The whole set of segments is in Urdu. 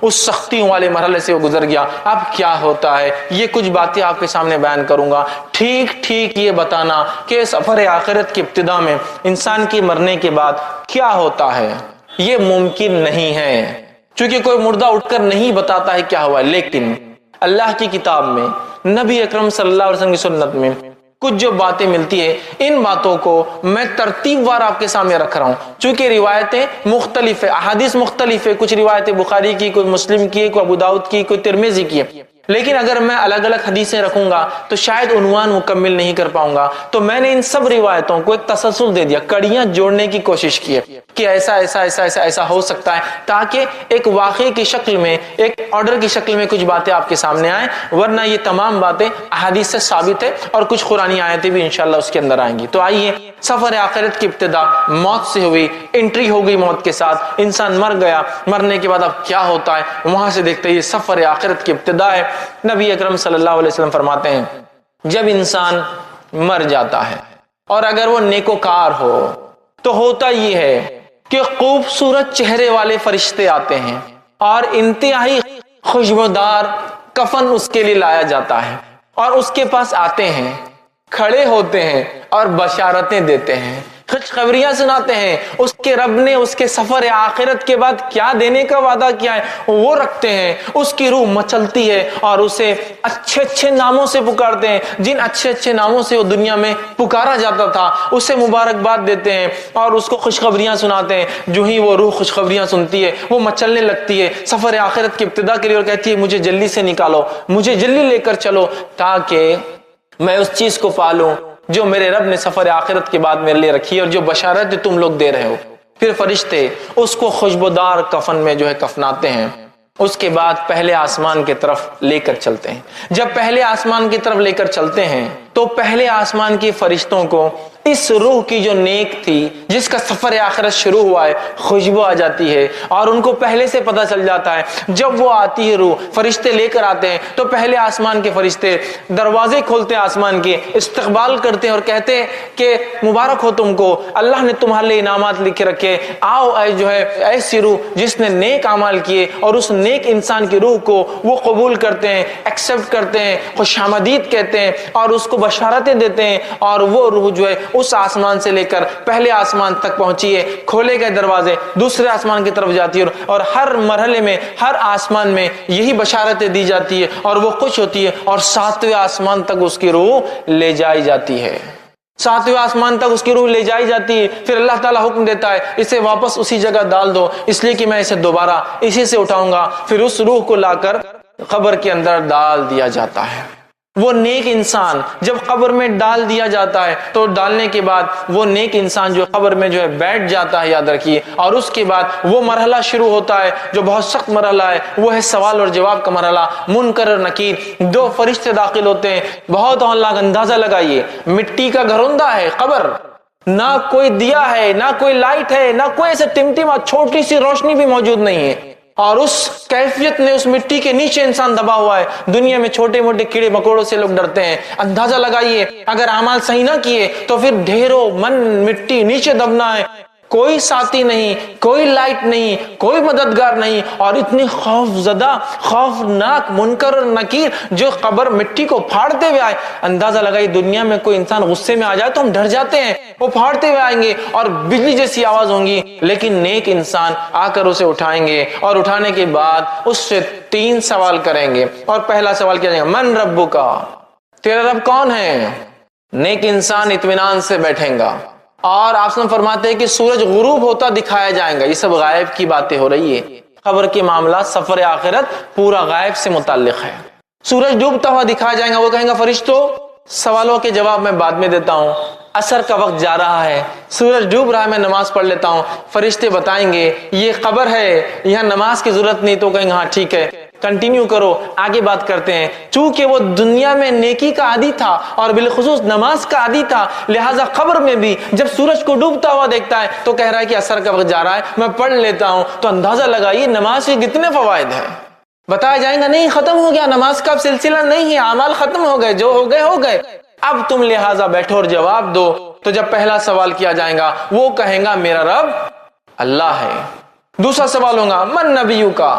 اس سختیوں والے مرحلے سے وہ گزر گیا. اب کیا ہوتا ہے یہ کچھ باتیں آپ کے سامنے بیان کروں گا. ٹھیک ٹھیک یہ بتانا کہ سفر آخرت کی ابتدا میں انسان کے مرنے کے بعد کیا ہوتا ہے یہ ممکن نہیں ہے، چونکہ کوئی مردہ اٹھ کر نہیں بتاتا ہے کیا ہوا. لیکن اللہ کی کتاب میں، نبی اکرم صلی اللہ علیہ وسلم کی سنت میں کچھ جو باتیں ملتی ہے، ان باتوں کو میں ترتیب وار آپ کے سامنے رکھ رہا ہوں. چونکہ روایتیں مختلف ہیں، احادیث مختلف ہے، کچھ روایتیں بخاری کی، کوئی مسلم کی، کوئی ابو داؤد کی، کوئی ترمذی کی ہے. لیکن اگر میں الگ الگ حدیثیں رکھوں گا تو شاید عنوان مکمل نہیں کر پاؤں گا. تو میں نے ان سب روایتوں کو ایک تسلسل دے دیا، کڑیاں جوڑنے کی کوشش کی ہے کہ ایسا ایسا ایسا ایسا ایسا ہو سکتا ہے، تاکہ ایک واقعے کی شکل میں، ایک آرڈر کی شکل میں کچھ باتیں آپ کے سامنے آئیں. ورنہ یہ تمام باتیں احادیث سے ثابت ہے، اور کچھ قرآنی آیتیں بھی انشاءاللہ اس کے اندر آئیں گی. تو آئیے، سفر آخرت کی ابتدا موت سے ہوئی، انٹری ہو گئی موت کے ساتھ، انسان مر گیا. مرنے کے بعد اب کیا ہوتا ہے وہاں سے دیکھتے ہیں. یہ سفر آخرت کی ابتدا ہے. نبی اکرم صلی اللہ علیہ وسلم فرماتے ہیں جب انسان مر جاتا ہے اور اگر وہ نیکوکار ہو تو ہوتا یہ ہے کہ خوبصورت چہرے والے فرشتے آتے ہیں اور انتہائی خوشبودار کفن اس کے لیے لایا جاتا ہے، اور اس کے پاس آتے ہیں، کھڑے ہوتے ہیں اور بشارتیں دیتے ہیں، خوشخبریاں سناتے ہیں. اس کے رب نے اس کے سفر آخرت کے بعد کیا دینے کا وعدہ کیا ہے وہ رکھتے ہیں. اس کی روح مچلتی ہے اور اسے اچھے اچھے ناموں سے پکارتے ہیں. جن اچھے اچھے ناموں سے وہ دنیا میں پکارا جاتا تھا اسے مبارکباد دیتے ہیں اور اس کو خوشخبریاں سناتے ہیں. جو ہی وہ روح خوشخبریاں سنتی ہے وہ مچلنے لگتی ہے سفر آخرت کی ابتدا کے لیے، اور کہتی ہے مجھے جلدی سے نکالو، مجھے جلدی لے کر چلو، تاکہ میں اس چیز کو پالوں جو میرے رب نے سفر آخرت کے بعد میرے لیے رکھی ہے اور جو بشارت تم لوگ دے رہے ہو. پھر فرشتے اس کو خوشبودار کفن میں جو ہے کفناتے ہیں. اس کے بعد پہلے آسمان کی طرف لے کر چلتے ہیں. جب پہلے آسمان کی طرف لے کر چلتے ہیں تو پہلے آسمان کے فرشتوں کو اس روح کی جو نیک تھی، جس کا سفر آخرت شروع ہوا ہے، خوشبو آ جاتی ہے، اور ان کو پہلے سے پتہ چل جاتا ہے. جب وہ آتی ہے روح، فرشتے لے کر آتے ہیں تو پہلے آسمان کے فرشتے دروازے کھولتے ہیں، آسمان کے استقبال کرتے ہیں اور کہتے ہیں کہ مبارک ہو تم کو، اللہ نے تمہارے لیے انعامات لکھ کے رکھے. آؤ اے جو ہے ایسی روح جس نے نیک اعمال کیے، اور اس نیک انسان کی روح کو وہ قبول کرتے ہیں، ایکسپٹ کرتے ہیں، خوش آمدید کہتے ہیں اور اس کو بشارتیں دیتے ہیں. اور وہ روح جو ہے اس آسمان سے لے کر پہلے آسمان تک پہنچی ہے، کھولے گئے دروازے دوسرے آسمان کی طرف جاتی ہے، اور ہر مرحلے میں، ہر آسمان میں یہی بشارتیں دی جاتی ہے اور وہ خوش ہوتی ہے، اور 7ویں آسمان تک اس کی روح لے جائی جاتی ہے. 7ویں آسمان تک اس کی روح لے جائی جاتی ہے. پھر اللہ تعالیٰ حکم دیتا ہے اسے واپس اسی جگہ ڈال دو، اس لیے کہ میں اسے دوبارہ اسی سے اٹھاؤں گا. پھر اس روح کو لا کر قبر کے اندر ڈال دیا جاتا ہے. وہ نیک انسان جب قبر میں ڈال دیا جاتا ہے تو ڈالنے کے بعد وہ نیک انسان جو قبر میں جو ہے بیٹھ جاتا ہے، یاد رکھیے. اور اس کے بعد وہ مرحلہ شروع ہوتا ہے جو بہت سخت مرحلہ ہے، وہ ہے سوال اور جواب کا مرحلہ. منکر اور نکیر 2 فرشتے داخل ہوتے ہیں. بہت اندازہ لگائیے، مٹی کا گھروندہ ہے قبر، نہ کوئی دیا ہے، نہ کوئی لائٹ ہے، نہ کوئی ایسے ٹمٹما چھوٹی سی روشنی بھی موجود نہیں ہے، اور اس کیفیت میں اس مٹی کے نیچے انسان دبا ہوا ہے. دنیا میں چھوٹے موٹے کیڑے مکوڑوں سے لوگ ڈرتے ہیں. اندازہ لگائیے اگر اعمال صحیح نہ کیے تو پھر ڈھیروں من مٹی نیچے دبنا ہے. کوئی ساتھی نہیں، کوئی لائٹ نہیں، کوئی مددگار نہیں، اور اتنی خوف زدہ، خوفناک منکر اور نکیر جو قبر مٹی کو پھاڑتے ہوئے آئے. اندازہ لگائی دنیا میں کوئی انسان غصے میں آ جائے تو ہم ڈر جاتے ہیں، وہ پھاڑتے ہوئے آئیں گے اور بجلی جیسی آواز ہوں گی. لیکن نیک انسان آ کر اسے اٹھائیں گے، اور اٹھانے کے بعد اس سے 3 سوال کریں گے. اور پہلا سوال کیا جائے گا، من ربک، تیرا رب کون ہے؟ نیک انسان اطمینان سے بیٹھیں گا. اور آپ سے فرماتے ہیں کہ سورج غروب ہوتا دکھایا جائے گا. یہ سب غائب کی باتیں ہو رہی ہے. قبر کے معاملات، سفر آخرت پورا غائب سے متعلق ہے. سورج ڈوبتا ہوا دکھایا جائے گا. وہ کہیں گا فرشتوں سوالوں کے جواب میں بعد میں دیتا ہوں، عصر کا وقت جا رہا ہے، سورج ڈوب رہا ہے، میں نماز پڑھ لیتا ہوں. فرشتے بتائیں گے یہ قبر ہے، یہاں نماز کی ضرورت نہیں. تو کہیں گے ہاں ٹھیک ہے، کنٹینیو کرو، آگے بات کرتے ہیں. چونکہ وہ دنیا میں نیکی کا عادی تھا اور بالخصوص نماز کا عادی تھا، لہٰذا قبر میں بھی جب سورج کو ڈوبتا ہوا دیکھتا ہے تو کہہ رہا ہے کہ عصر کا وقت جا رہا ہے، میں پڑھ لیتا ہوں. تو اندازہ لگائیے نماز کے کتنے فوائد ہیں. بتایا جائے گا نہیں ختم ہو گیا، نماز کا سلسلہ نہیں ہے، اعمال ختم ہو گئے، جو ہو گئے ہو گئے، اب تم لہٰذا بیٹھو اور جواب دو. تو جب پہلا سوال کیا جائے گا وہ کہیں گا میرا رب اللہ ہے. دوسرا سوال ہوگا من نبیوں کا،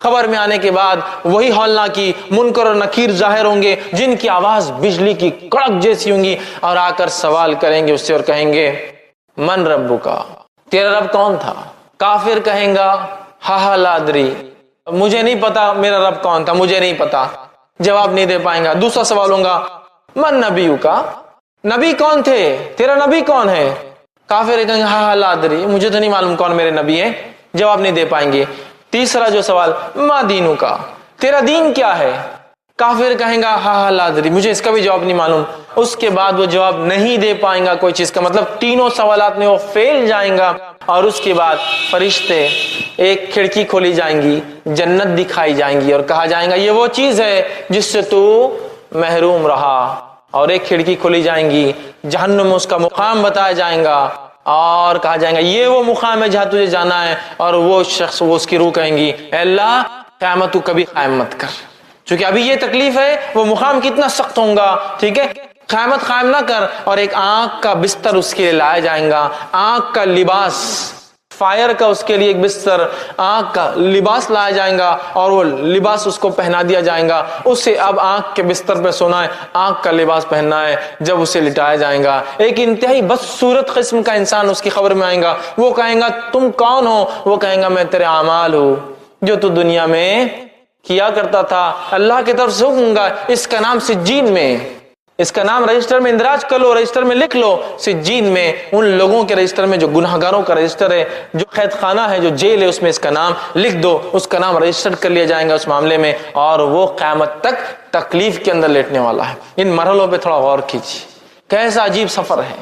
خبر میں آنے کے بعد وہی ہولناکی منکر اور نکیر ظاہر ہوں گے جن کی آواز بجلی کی کڑک جیسی ہوں گی، اور آ کر سوال کریں گے اس سے اور کہیں گے من ربکا، تیرا رب کون تھا؟ کافر کہیں گا ہا لا ادری، مجھے نہیں پتا میرا رب کون تھا، مجھے نہیں پتا، جواب نہیں دے پائیں گا۔ دوسرا سوال ہوگا من نبیکا، نبی کون تھے، تیرا نبی کون ہے؟ کافر کہیں گے ہا لا ادری، مجھے تو نہیں معلوم کون میرے نبی ہیں، جواب نہیں دے پائیں گے۔ تیسرا جو سوال ما دینو کا، تیرا دین کیا ہے؟ کافر کہیں گا ہا لا ادری، مجھے اس کا بھی جواب نہیں معلوم۔ اس کے بعد وہ جواب نہیں دے پائیں گا کوئی چیز کا، مطلب تینوں سوالات میں وہ فیل جائیں گا۔ اور اس کے بعد فرشتے، ایک کھڑکی کھولی جائیں گی، جنت دکھائی جائیں گی اور کہا جائیں گا یہ وہ چیز ہے جس سے تو محروم رہا، اور ایک کھڑکی کھولی جائیں گی، جہنم میں اس کا مقام بتایا جائیں گا اور کہا جائیں گا یہ وہ مقام ہے جہاں تجھے جانا ہے، اور وہ شخص، وہ اس کی روح کہیں گی اے اللہ قیامت تو کبھی قائم مت کر، چونکہ ابھی یہ تکلیف ہے، وہ مقام کتنا سخت ہوگا، ٹھیک ہے، قیامت قائم نہ کر۔ اور ایک آنکھ کا بستر اس کے لیے لایا جائیں گا، آنکھ کا لباس، فائر کا اس کے لیے ایک بستر، آنکھ کا لباس لایا جائیں گا، اور وہ لباس اس کو پہنا دیا جائیں گا، اسے اب آنکھ کے بستر پہ سونا ہے، آنکھ کا لباس پہننا ہے۔ جب اسے لٹایا جائیں گا، ایک انتہائی بدصورت قسم کا انسان اس کی خبر میں آئے گا، وہ کہیں گا تم کون ہو؟ وہ کہیں گا میں تیرے اعمال ہوں جو تو دنیا میں کیا کرتا تھا، اللہ کی طرف سے حکم گا، اس کا نام سجین میں، اس کا نام رجسٹر میں اندراج کر لو، رجسٹر میں لکھ لو، سجین میں ان لوگوں کے رجسٹر میں جو گناہگاروں کا رجسٹر ہے، جو قید خانہ ہے، جو جیل ہے، اس میں اس کا نام لکھ دو، اس کا نام رجسٹر کر لیا جائے گا اس معاملے میں، اور وہ قیامت تک تکلیف کے اندر لیٹنے والا ہے۔ ان مرحلوں پہ تھوڑا غور کیجیے، کیسا عجیب سفر ہے،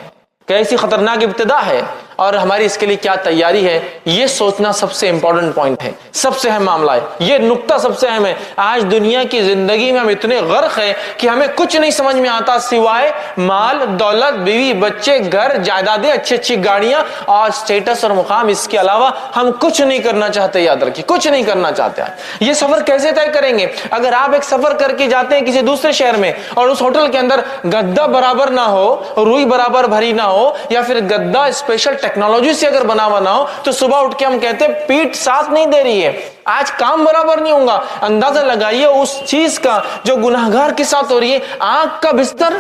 کیسی خطرناک ابتدا ہے، اور ہماری اس کے لیے کیا تیاری ہے، یہ سوچنا سب سے امپورٹنٹ پوائنٹ ہے، سب سے اہم معاملہ ہے، یہ نقطہ سب سے اہم ہے۔ آج دنیا کی زندگی میں ہم اتنے غرق ہیں کہ ہمیں کچھ نہیں سمجھ میں آتا سوائے مال، دولت، بیوی، بچے، گھر، جائیدادیں، اچھی اچھی گاڑیاں اور اسٹیٹس اور مقام، اس کے علاوہ ہم کچھ نہیں کرنا چاہتے، یاد رکھیے کچھ نہیں کرنا چاہتے ہیں۔ یہ سفر کیسے طے کریں گے؟ اگر آپ ایک سفر کر کے جاتے ہیں کسی دوسرے شہر میں، اور اس ہوٹل کے اندر گدا برابر نہ ہو، روئی برابر بھری نہ ہو، یا پھر گدا اسپیشل ٹیکنالوجی سے اگر بنا ہوا نہ ہو، تو صبح اٹھ کے ہم کہتے ہیں پیٹ ساتھ نہیں دے رہی ہے، آج کام برابر نہیں ہوگا۔ اندازہ لگائیے اس چیز کا جو گناہگار کے ساتھ ہو رہی ہے، آنکھ کا بستر،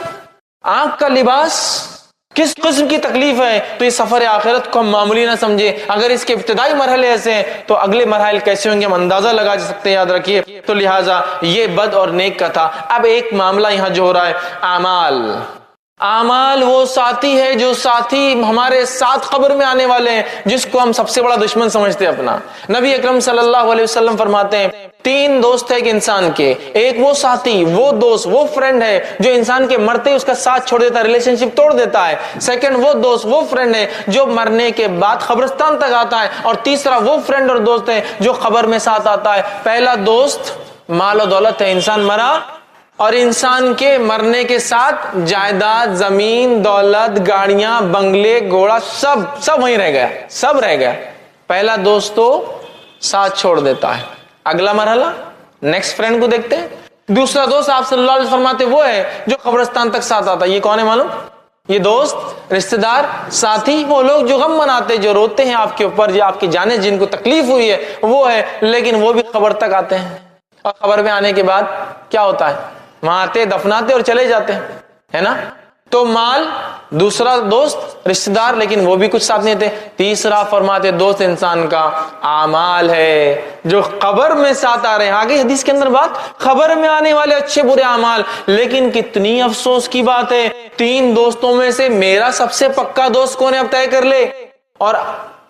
آنکھ کا لباس، کس قسم کی تکلیف ہے۔ تو یہ سفر آخرت کو ہم معمولی نہ سمجھے، اگر اس کے ابتدائی مرحلے ایسے ہیں تو اگلے مراحل کیسے ہوں گے ہم اندازہ لگا سکتے ہیں، یاد رکھیے۔ تو لہٰذا یہ بد اور نیک کا تھا۔ اب ایک معاملہ یہاں جو ہو رہا ہے، اعمال، اعمال وہ ساتھی ہے جو ساتھی ہمارے ساتھ قبر میں آنے والے ہیں، جس کو ہم سب سے بڑا دشمن سمجھتے ہیں اپنا۔ نبی اکرم صلی اللہ علیہ وسلم فرماتے ہیں تین دوست ہے ایک انسان کے، ایک وہ ساتھی، وہ دوست، وہ فرینڈ ہے جو انسان کے مرتے اس کا ساتھ چھوڑ دیتا ہے، ریلیشن شپ توڑ دیتا ہے۔ سیکنڈ وہ دوست، وہ فرینڈ ہے جو مرنے کے بعد قبرستان تک آتا ہے، اور تیسرا وہ فرینڈ اور دوست ہے جو قبر میں ساتھ آتا ہے۔ پہلا دوست مال و دولت ہے، انسان مرا اور انسان کے مرنے کے ساتھ جائیداد، زمین، دولت، گاڑیاں، بنگلے، گھوڑا، سب وہیں رہ گیا، سب رہ گیا۔ پہلا دوست تو ساتھ چھوڑ دیتا ہے۔ اگلا مرحلہ نیکسٹ فرینڈ کو دیکھتے ہیں۔ دوسرا دوست آپ صلی اللہ علیہ وسلم فرماتے وہ ہے جو قبرستان تک ساتھ آتا ہے۔ یہ کون ہے معلوم؟ یہ دوست، رشتہ دار، ساتھی، وہ لوگ جو غم مناتے، جو روتے ہیں آپ کے اوپر، جو آپ کی جانیں جن کو تکلیف ہوئی ہے وہ ہے، لیکن وہ بھی قبر تک آتے ہیں، اور قبر میں آنے کے بعد کیا ہوتا ہے؟ وہاں آتے، دفناتے اور چلے جاتے ہیں، ہے نا؟ تو مال، دوسرا دوست، رشتہ دار، لیکن وہ بھی کچھ ساتھ نہیں تھے۔ تیسرا فرماتے دوست انسان کا اعمال ہے جو قبر میں ساتھ آ رہے ہیں۔ آگے حدیث کے اندر بات، قبر میں آنے والے اچھے برے اعمال، لیکن کتنی افسوس کی بات ہے، تین دوستوں میں سے میرا سب سے پکا دوست کون ہے اب طے کر لے۔ اور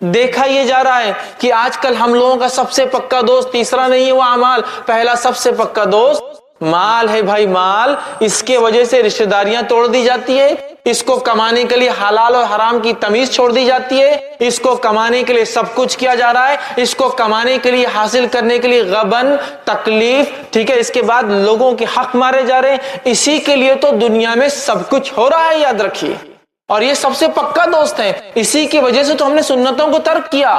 دیکھا یہ جا رہا ہے کہ آج کل ہم لوگوں کا سب سے پکا دوست تیسرا نہیں ہے وہ اعمال، پہلا سب سے پکا دوست مال ہے۔ بھائی مال، اس کے وجہ سے رشتہ داریاں توڑ دی جاتی ہے، اس کو کمانے کے لیے حلال اور حرام کی تمیز چھوڑ دی جاتی ہے، اس کو کمانے کے لیے سب کچھ کیا جا رہا ہے، اس کو کمانے کے لیے، حاصل کرنے کے لیے غبن، تکلیف، ٹھیک ہے، اس کے بعد لوگوں کے حق مارے جا رہے ہیں، اسی کے لیے تو دنیا میں سب کچھ ہو رہا ہے، یاد رکھیے۔ اور یہ سب سے پکا دوست ہے، اسی کی وجہ سے تو ہم نے سنتوں کو ترک کیا،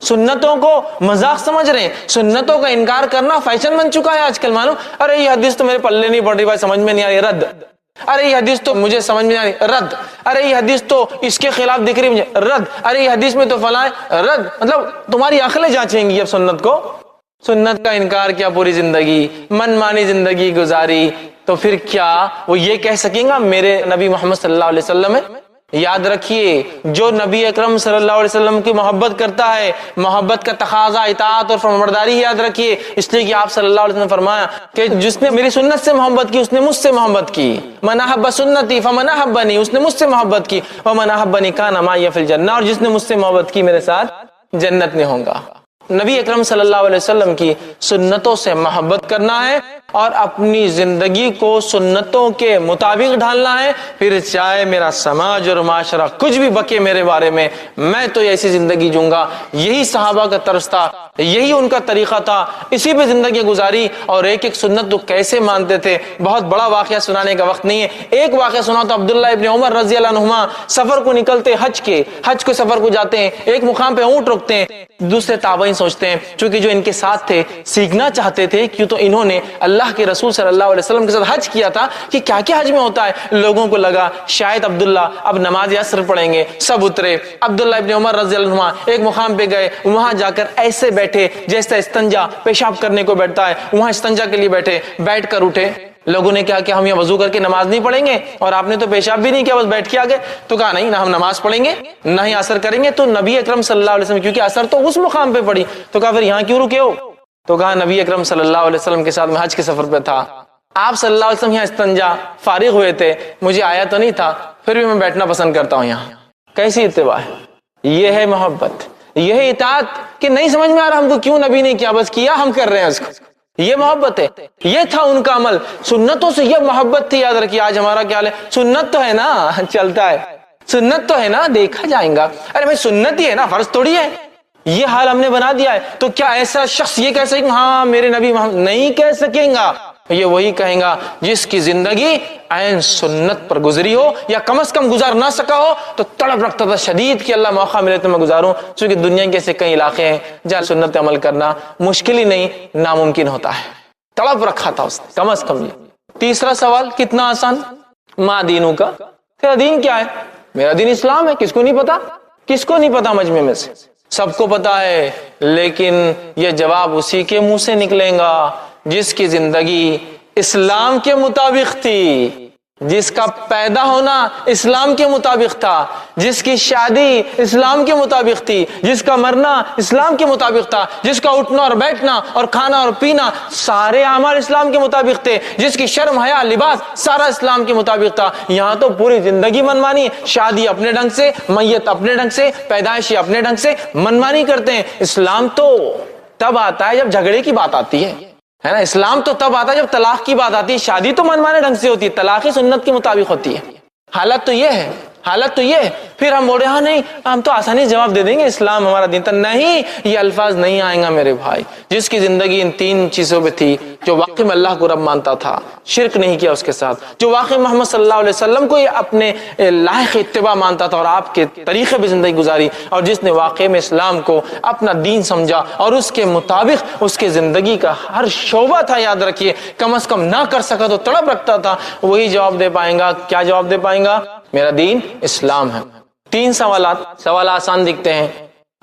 سنتوں کو مذاق سمجھ رہے ہیں. سنتوں کا انکار کرنا فیشن بن چکا ہے آج کل. معلوم, ارے یہ حدیث تو میرے پلے نہیں پڑ رہی بھائی, سمجھ میں نہیں آ رہی, رد. ارے یہ حدیث تو مجھے سمجھ میں نہیں آ رہی, رد. ارے یہ حدیث تو اس کے خلاف دکھ رہی مجھے, رد. ارے یہ حدیث میں تو فلاں, رد. مطلب تمہاری عقلیں جانچیں گی اب سنت کو. سنت کا انکار کیا پوری زندگی, من مانی زندگی گزاری, تو پھر کیا وہ یہ کہہ سکیں گا میرے نبی محمد صلی اللہ علیہ وسلم ہے؟ یاد رکھیے, جو نبی اکرم صلی اللہ علیہ وسلم کی محبت کرتا ہے, محبت کا تقاضا اطاعت اور فرمانبرداری ہی یاد رکھیے. اس لیے کہ آپ صلی اللہ علیہ وسلم نے فرمایا کہ جس نے میری سنت سے محبت کی اس نے مجھ سے محبت کی. من احب سنتی فمن احبنی, اس نے مجھ سے محبت کی. ومن احبنی کان معی فی الجنہ, اور جس نے مجھ سے محبت کی میرے ساتھ جنت میں ہوگا. نبی اکرم صلی اللہ علیہ وسلم کی سنتوں سے محبت کرنا ہے اور اپنی زندگی کو سنتوں کے مطابق ڈھالنا ہے. پھر چاہے میرا سماج اور معاشرہ کچھ بھی بکے میرے بارے میں تو ایسی زندگی جوں گا. یہی صحابہ کا طرز تھا, یہی ان کا طریقہ تھا, اسی پہ زندگی گزاری. اور ایک ایک سنت تو کیسے مانتے تھے, بہت بڑا واقعہ سنانے کا وقت نہیں ہے. ایک واقعہ سنا تو عبداللہ ابن عمر رضی اللہ عنہما سفر کو نکلتے, حج کو سفر کو جاتے ہیں, ایک مقام پہ اونٹ روکتے ہیں. دوسرے تابعین سوچتے ہیں چونکہ جو ان کے ساتھ تھے سیکھنا چاہتے تھے, کیوں تو انہوں نے اللہ کے رسول صلی اللہ علیہ وسلم کے ساتھ حج کیا تھا کہ کیا کیا حج میں ہوتا ہے. لوگوں کو لگا شاید عبداللہ اب نماز عصر پڑھیں گے. سب اترے, عبداللہ ابن عمر رضی اللہ عنہما ایک مقام پہ گئے, وہاں جا کر ایسے بیٹھے جیسے استنجا پیشاب کرنے کو بیٹھتا ہے, وہاں استنجا کے لیے بیٹھے. بیٹھ کر اٹھے, لوگوں نے کہا کہ ہم یہاں وضو کر کے نماز نہیں پڑھیں گے, اور آپ نے تو پیشاب بھی نہیں کیا, بس بیٹھ کے آ گئے. تو کہا نہیں, نہ ہم نماز پڑھیں گے نہ ہی اثر کریں گے. تو نبی اکرم صلی اللہ علیہ وسلم, کیونکہ اثر تو اس مقام پہ پڑی, تو کہا پھر یہاں کیوں رکے ہو؟ تو کہا نبی اکرم صلی اللہ علیہ وسلم کے ساتھ میں حج کے سفر پہ تھا, آپ صلی اللہ علیہ وسلم یہاں استنجا فارغ ہوئے تھے, مجھے آیا تو نہیں تھا, پھر بھی میں بیٹھنا پسند کرتا ہوں یہاں. کیسی اتباع ہے, یہ ہے محبت, یہ ہے اطاعت. کہ نہیں سمجھ میں آ رہا ہم کو کیوں نبی نے کیا, بس کیا ہم کر رہے ہیں اس کو, یہ محبت ہے. یہ تھا ان کا عمل, سنتوں سے یہ محبت تھی. یاد رکھیے آج ہمارا کیا حال ہے, سنت تو ہے نا, چلتا ہے, سنت تو ہے نا, دیکھا جائے گا. ارے بھائی سنت ہی ہے نا, فرض تھوڑی ہے. یہ حال ہم نے بنا دیا ہے. تو کیا ایسا شخص یہ کہہ سکے گا ہاں میرے نبی محمد؟ نہیں کہہ سکیں گا. یہ وہی کہیں گا جس کی زندگی عین سنت پر گزری ہو, یا کم از کم گزار نہ سکا ہو تو تڑپ رکھتا تھا شدید کہ اللہ موقع ملے تو میں گزاروں. چونکہ دنیا کے ایسے کئی علاقے ہیں جہاں سنت عمل کرنا مشکل ہی نہیں, ناممکن ہوتا ہے. تڑپ رکھا تھا اس نے کم از کم. تیسرا سوال کتنا آسان, ما دینوں کا, تیرا دین کیا ہے؟ میرا دین اسلام ہے. کس کو نہیں پتا, کس کو نہیں پتا مجمع میں سے؟ سب کو پتا ہے, لیکن یہ جواب اسی کے منہ سے نکلے گا جس کی زندگی اسلام کے مطابق تھی, جس کا پیدا ہونا اسلام کے مطابق تھا, جس کی شادی اسلام کے مطابق تھی, جس کا مرنا اسلام کے مطابق تھا, جس کا اٹھنا اور بیٹھنا اور کھانا اور پینا سارے اعمال اسلام کے مطابق تھے, جس کی شرم حیا لباس سارا اسلام کے مطابق تھا. یہاں تو پوری زندگی منمانی, شادی اپنے ڈھنگ سے, میت اپنے ڈھنگ سے, پیدائشی اپنے ڈھنگ سے منمانی کرتے ہیں. اسلام تو تب آتا ہے جب جھگڑے کی بات آتی ہے نا. اسلام تو تب آتا ہے جب طلاق کی بات آتی ہے. شادی تو منمانے ڈھنگ سے ہوتی ہے, طلاق ہی سنت کے مطابق ہوتی ہے. حالت تو یہ ہے, حالت تو یہ ہے. پھر ہم بول رہے ہاں نہیں ہم تو آسانی سے جواب دے دیں گے اسلام ہمارا دین تھا. نہیں, یہ الفاظ نہیں آئیں گا میرے بھائی. جس کی زندگی ان تین چیزوں پہ تھی, جو واقعی میں اللہ کو رب مانتا تھا, شرک نہیں کیا اس کے ساتھ, جو واقعی محمد صلی اللہ علیہ وسلم کو یہ اپنے لائق اتباع مانتا تھا اور آپ کے طریقے پہ زندگی گزاری, اور جس نے واقعی میں اسلام کو اپنا دین سمجھا اور اس کے مطابق اس کے زندگی کا ہر شعبہ تھا. یاد رکھیے کم از کم نہ کر سکا تو تڑپ رکھتا تھا, وہی جواب دے پائیں گا. کیا جواب دے پائیں گا؟ میرا دین اسلام ہے. تین سوال آسان دکھتے ہیں,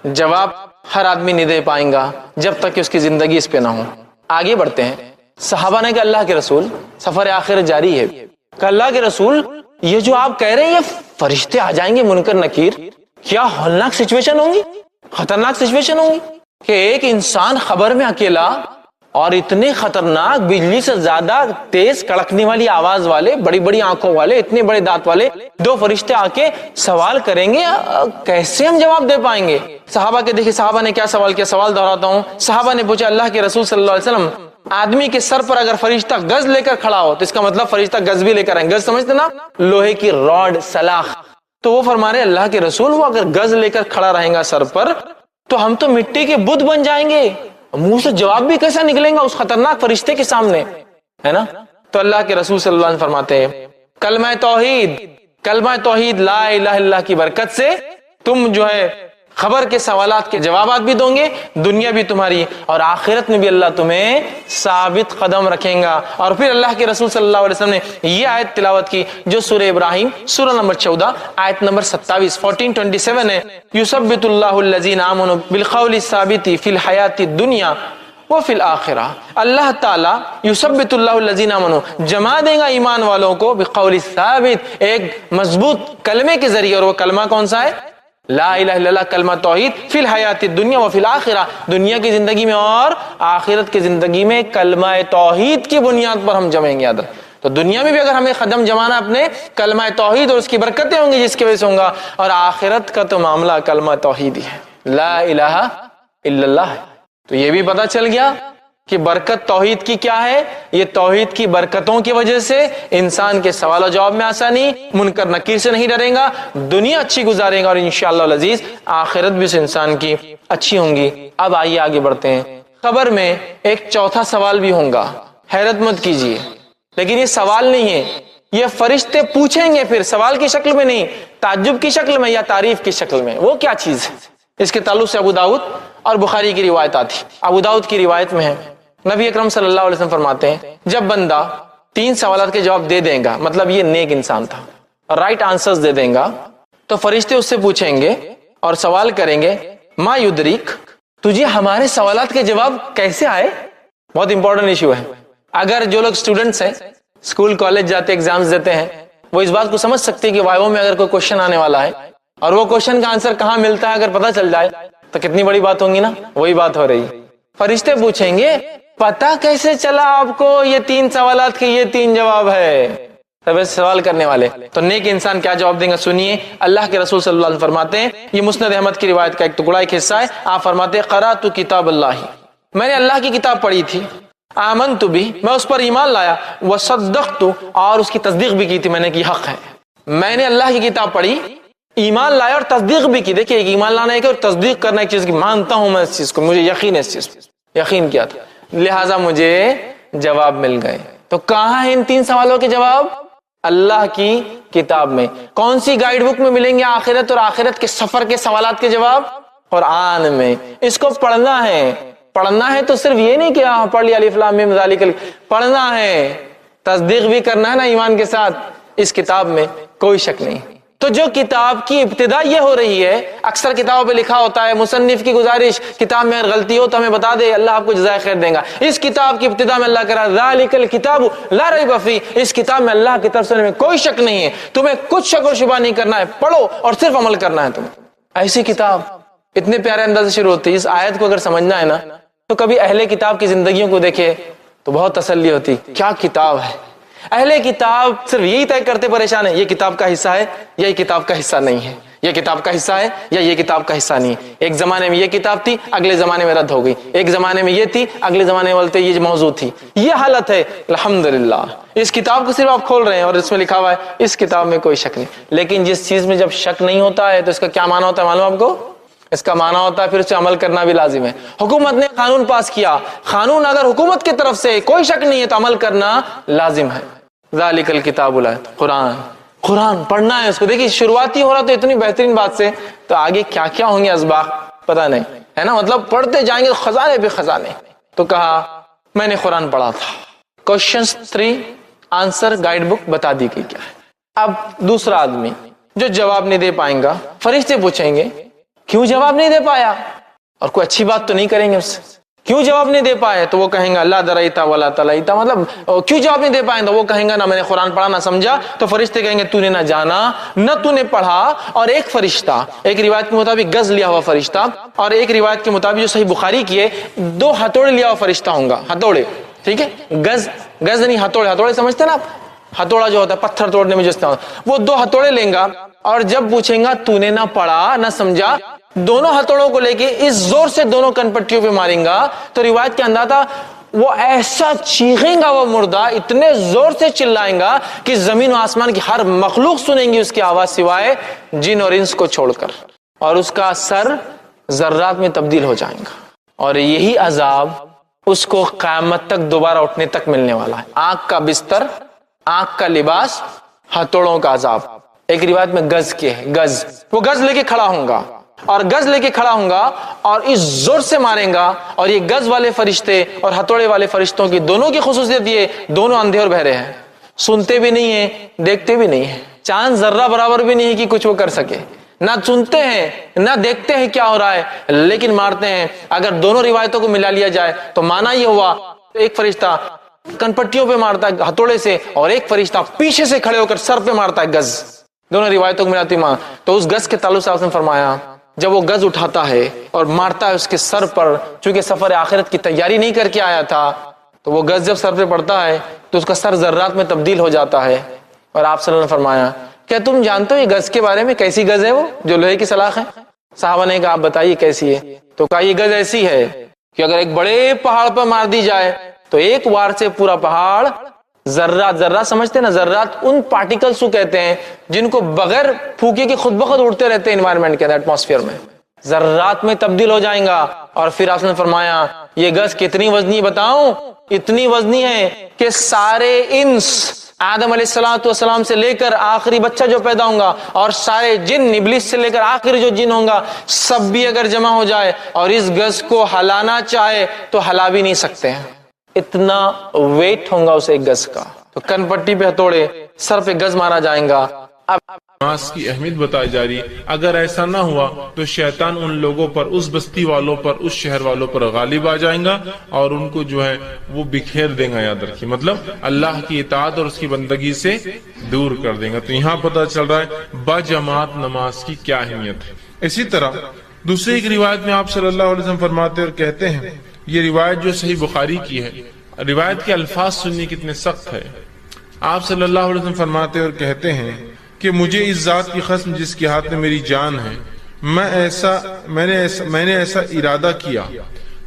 جواب ہر آدمی نہیں دے پائیں گا جب تک کہ اس کی زندگی اس پہ نہ ہو. آگے بڑھتے ہیں. صحابہ نے کہا اللہ کے رسول, سفر آخر جاری ہے, کہ اللہ کے رسول یہ جو آپ کہہ رہے ہیں یہ فرشتے آ جائیں گے منکر نکیر, کیا ہولناک سچویشن ہوں گی, خطرناک سچویشن ہوں گی کہ ایک انسان خبر میں اکیلا اور اتنے خطرناک بجلی سے زیادہ تیز کڑکنے والی آواز والے, بڑی بڑی آنکھوں والے, اتنے بڑے دانت والے دو فرشتے آ کے سوال کریں گے, کیسے ہم جواب دے پائیں گے؟ صحابہ کے دیکھیں صحابہ نے کیا سوال کیا, سوال دہراتا ہوں. صحابہ نے پوچھا اللہ کے رسول صلی اللہ علیہ وسلم, آدمی کے سر پر اگر فرشتہ گز لے کر کھڑا ہو تو اس کا مطلب فرشتہ گز بھی لے کر آئیں. گز سمجھتے نا, لوہے کی راڈ سلاخ. تو وہ فرما رہے اللہ کے رسول وہ اگر گز لے کر کھڑا رہیں گا سر پر تو ہم تو مٹی کے بت بن جائیں گے, منہ سے جواب بھی کیسا نکلیں گا اس خطرناک فرشتے کے سامنے, ہے نا. تو اللہ کے رسول صلی اللہ علیہ وسلم فرماتے ہیں کلمہ توحید لا الہ الا اللہ کی برکت سے تم جو ہے خبر کے سوالات کے جوابات بھی دوں گے، دنیا بھی تمہاری اور آخرت میں بھی اللہ تمہیں ثابت قدم رکھیں گا۔ اور پھر اللہ کے رسول صلی اللہ علیہ وسلم نے یہ آیت تلاوت کی جو سورہ ابراہیم سورہ نمبر 14 آیت نمبر 27 1427 ہے، یثبت اللہ الذین آمنوا بالقول الثابت فی الحیات الدنیا وفی الآخرہ، اللہ تعالیٰ یثبت اللہ الذین آمنوا جما دے گا ایمان والوں کو بقول ثابت، ایک مضبوط کلمے کے ذریعے، اور وہ کلمہ کون سا ہے؟ لا الہ الا اللہ، کلمہ توحید، فی الحیات الدنیا وفی الآخرہ، دنیا کی زندگی میں اور آخرت کی زندگی میں کلمہ توحید کی بنیاد پر ہم جمیں گے۔ تو دنیا میں بھی اگر ہمیں قدم جمانا اپنے کلمہ توحید اور اس کی برکتیں ہوں گی جس کی وجہ سے ہوں گا، اور آخرت کا تو معاملہ کلمہ توحید ہی ہے، لا الہ الا اللہ ہے۔ تو یہ بھی پتہ چل گیا کہ برکت توحید کی کیا ہے، یہ توحید کی برکتوں کی وجہ سے انسان کے سوال و جواب میں آسانی، منکر نکیر سے نہیں ڈرے گا، دنیا اچھی گزارے گا، اور انشاءاللہ العزیز آخرت بھی اس انسان کی اچھی ہوں گی۔ اب آئیے آگے بڑھتے ہیں، خبر میں ایک چوتھا سوال بھی ہوں گا، حیرت مت کیجیے، لیکن یہ سوال نہیں ہے، یہ فرشتے پوچھیں گے، پھر سوال کی شکل میں نہیں، تعجب کی شکل میں یا تعریف کی شکل میں۔ وہ کیا چیز ہے؟ اس کے تعلق سے ابو داؤد اور بخاری کی روایت آتی۔ ابو داؤد کی روایت میں ہے، نبی اکرم صلی اللہ علیہ وسلم فرماتے ہیں جب بندہ 3 سوالات کے جواب دے دے گا، مطلب یہ نیک انسان تھا، رائٹ آنسرز دے دیں گا، تو فرشتے اس سے پوچھیں گے اور سوال کریں گے ما یدریک، تجھے ہمارے سوالات کے جواب کیسے آئے؟ بہت امپورٹنٹ ایشو ہے۔ اگر جو لوگ اسٹوڈنٹس ہیں، اسکول کالج جاتے ایگزامز دیتے ہیں، وہ اس بات کو سمجھ سکتے ہیں کہ وائیو میں اگر کوئی کوشچن آنے والا ہے اور وہ کوشچن کا آنسر کہاں ملتا ہے اگر پتہ چل جائے تو کتنی بڑی بات ہوگی نا، وہی بات ہو رہی ہے۔ فرشتے پوچھیں گے پتہ کیسے چلا آپ کو یہ 3 سوالات کے یہ 3 جواب ہے؟ سب سوال کرنے والے تو نیک انسان کیا جواب دیں گے؟ سنیے، اللہ کے رسول صلی اللہ علیہ وسلم فرماتے ہیں، یہ مسند احمد کی روایت کا ایک ٹکڑا ایک حصہ ہے، آپ فرماتے ہیں قرأت کتاب اللہ، میں نے اللہ کی کتاب پڑھی تھی، آمنت بھی، میں اس پر ایمان لایا، وصدقت، اور اس کی تصدیق بھی کی تھی میں نے کہ حق ہے۔ میں نے اللہ کی کتاب پڑھی، ایمان لایا اور تصدیق بھی کی۔ دیکھیں ایک ایمان لانا ہے کہ اور تصدیق کرنا ایک چیز کی، مانتا ہوں میں اس چیز کو، مجھے یقین ہے اس چیز پر، یقین کیا تھا، لہٰذا مجھے جواب مل گئے۔ تو کہاں ہیں ان 3 سوالوں کے جواب؟ اللہ کی کتاب میں۔ کون سی گائیڈ بک میں ملیں گے آخرت اور آخرت کے سفر کے سوالات کے جواب؟ قرآن میں۔ اس کو پڑھنا ہے، پڑھنا ہے تو صرف یہ نہیں کہ پڑھ لیا الف لام میم ذالک، پڑھنا ہے، تصدیق بھی کرنا ہے نا ایمان کے ساتھ، اس کتاب میں کوئی شک نہیں۔ تو جو کتاب کی ابتدا یہ ہو رہی ہے، اکثر کتابوں پہ لکھا ہوتا ہے مصنف کی گزارش، کتاب میں اگر غلطی ہو تو ہمیں بتا دے، اللہ آپ کو جزائے خیر دے گا۔ اس کتاب کی ابتدا میں اللہ کہہ رہا ہے ذالک الکتاب لا ریب فیہ، اس کتاب میں اللہ کی طرف سے میں کوئی شک نہیں ہے، تمہیں کچھ شک و شبہ نہیں کرنا ہے، پڑھو اور صرف عمل کرنا ہے تمہیں۔ ایسی کتاب اتنے پیارے انداز سے شروع ہوتی ہے۔ اس آیت کو اگر سمجھنا ہے نا تو کبھی اہل کتاب کی زندگیوں کو دیکھے تو بہت تسلی ہوتی، کیا کتاب ہے۔ اہل کتاب صرف یہی طے کرتے پریشان ہیں، یہ کتاب کا حصہ ہے یا یہ کتاب کا حصہ نہیں ہے، یہ کتاب کا حصہ ہے یا یہ کتاب کا حصہ نہیں ہے۔ ایک زمانے میں یہ کتاب تھی، اگلے زمانے میں رد ہو گئی، ایک زمانے میں یہ تھی، اگلے زمانے میں بولتے یہ موضوع تھی۔ یہ حالت ہے۔ الحمدللہ اس کتاب کو صرف آپ کھول رہے ہیں اور اس میں لکھا ہوا ہے اس کتاب میں کوئی شک نہیں، لیکن جس چیز میں جب شک نہیں ہوتا ہے تو اس کا کیا معنی ہوتا ہے معلوم آپ کو؟ اس کا معنی ہوتا ہے پھر اس سے عمل کرنا بھی لازم ہے۔ حکومت نے قانون پاس کیا، قانون اگر حکومت کی طرف سے کوئی شک نہیں ہے تو عمل کرنا لازم ہے۔ ذالک الکتاب لا، قرآن پڑھنا ہے اس کو۔ دیکھیے شروعاتی ہو رہا تو اتنی بہترین بات سے، تو آگے کیا کیا ہوں گے اسباق پتہ نہیں ہے نا، مطلب پڑھتے جائیں گے خزانے پہ خزانے۔ تو کہا میں نے قرآن پڑھا تھا۔ کوشچنز 3 آنسر گائیڈ بک بتا دی گئی کیا ہے۔ اب دوسرا آدمی جو جواب نہیں دے پائیں گا، فرشتے پوچھیں گے کیوں جواب نہیں دے پایا، اور کوئی اچھی بات تو نہیں کریں گے اس سے، کیوں جواب نہیں دے پائے؟ تو وہ کہیں گا لا دریتا ولا تلیتا، مطلب کیوں جواب نہیں دے پائیں؟ تو وہ کہیں گا نہ میں نے قرآن پڑھا نہ سمجھا۔ تو فرشتے کہیں گے تو نے نہ جانا نہ تو نے پڑھا۔ اور ایک فرشتہ، ایک روایت کے مطابق گز لیا ہوا فرشتہ، اور ایک روایت کے مطابق جو صحیح بخاری کی ہے 2 ہتھوڑے لیا ہوا فرشتہ ہوں گا، ہتھوڑے، ٹھیک ہے، گز نہیں ہتھوڑے، ہتھوڑے سمجھتے ہیں نا آپ، ہتھوڑا جو ہوتا ہے پتھر توڑنے میں جو استعمال، وہ 2 ہتھوڑے لیں گا، اور جب پوچھیں گا تو نے نہ پڑھا نہ سمجھا، دونوں ہتھوڑوں کو لے کے اس زور سے دونوں کنپٹیوں پہ ماریں گا تو روایت کے اندر تھا وہ ایسا چیخیں گا، وہ مردہ اتنے زور سے چلائیں گا کہ زمین و آسمان کی ہر مخلوق سنیں گی اس کی آواز سوائے جن اور انس کو چھوڑ کر، اور اس کا سر ذرات میں تبدیل ہو جائیں گا، اور یہی عذاب اس کو قیامت تک دوبارہ اٹھنے تک ملنے والا ہے۔ آنکھ کا بستر، آنکھ کا لباس، ہتھوڑوں کا عذاب۔ ایک روایت میں گز کے ہے، گز، وہ گز لے کے کھڑا ہوں گا، اور گز لے کے کھڑا ہوں گا اور اس زور سے ماریں گا، اور یہ گز والے فرشتے اور ہتھوڑے والے فرشتوں کی دونوں کی خصوصیت یہ دونوں اندھے اور بہرے ہیں، سنتے بھی نہیں ہیں، دیکھتے بھی نہیں ہیں، چاند ذرہ برابر بھی نہیں ہے کہ کچھ وہ کر سکے، نہ سنتے ہیں نہ دیکھتے ہیں کیا ہو رہا ہے، لیکن مارتے ہیں۔ اگر دونوں روایتوں کو ملا لیا جائے تو معنی یہ ہوا ایک فرشتہ کن پٹیوں پہ مارتا ہے ہتھوڑے سے، اور ایک فرشتہ پیچھے سے کھڑے ہو کر سر پہ مارتا ہے گز، دونوں روایتوں کو ملاتی ماں۔ تو اس گز کے تعلق سے آپ نے فرمایا جب وہ گز اٹھاتا ہے اور مارتا ہے اس کے سر پر، چونکہ سفر آخرت کی تیاری نہیں کر کے آیا تھا، تو وہ گز جب سر پہ پڑتا ہے تو اس کا سر ذرات میں تبدیل ہو جاتا ہے۔ اور آپ صلی اللہ علیہ وسلم نے فرمایا کیا تم جانتے ہو یہ گز کے بارے میں کیسی گز ہے وہ جو لوہے کی سلاخ ہے؟ صحابہ نے کہا آپ بتائیے کیسی ہے؟ تو کہا یہ گز ایسی ہے کہ اگر ایک بڑے پہاڑ پر مار دی جائے تو ایک وار سے پورا پہاڑ ذرات، ذرات سمجھتے ہیں نا، ذرات ان پارٹیکلز کو کہتے ہیں جن کو بغیر پھونکے کے خود بخود اڑتے رہتے ہیں انوائرمنٹ کے اندر، ایٹماسفیئر میں، ذرات میں تبدیل ہو جائیں گا۔ اور پھر آپ نے فرمایا یہ گز کتنی وزنی بتاؤں؟ اتنی وزنی ہے کہ سارے انس آدم علیہ السلام سے لے کر آخری بچہ جو پیدا ہوں گا، اور سارے جن ابلیس سے لے کر آخری جو جن ہوں گا، سب بھی اگر جمع ہو جائے اور اس گز کو ہلانا چاہے تو ہلا بھی نہیں سکتے ہیں، اتنا ویٹ ہوگا اس ایک گز کا۔ تو کن پٹی پہ ہتھوڑے، سر پہ گز مارا جائیں گا۔ اب نماز کی اہمیت بتائی جا رہی، اگر ایسا نہ ہوا تو شیطان ان لوگوں پر، اس بستی والوں پر، اس شہر والوں پر غالب آ جائیں گا اور ان کو جو ہے وہ بکھیر دیں گا، یاد رکھیے، مطلب اللہ کی اطاعت اور اس کی بندگی سے دور کر دیں گا۔ تو یہاں پتہ چل رہا ہے باجماعت نماز کی کیا اہمیت ہے۔ اسی طرح دوسری ایک روایت میں آپ صلی اللہ علیہ وسلم فرماتے اور کہتے ہیں، یہ روایت جو صحیح بخاری کی ہے، روایت کے الفاظ سننے کتنے سخت ہے۔ آپ صلی اللہ علیہ وسلم فرماتے اور کہتے ہیں کہ مجھے اس ذات کی قسم جس کے ہاتھ میں میری جان ہے، میں نے ایسا ارادہ کیا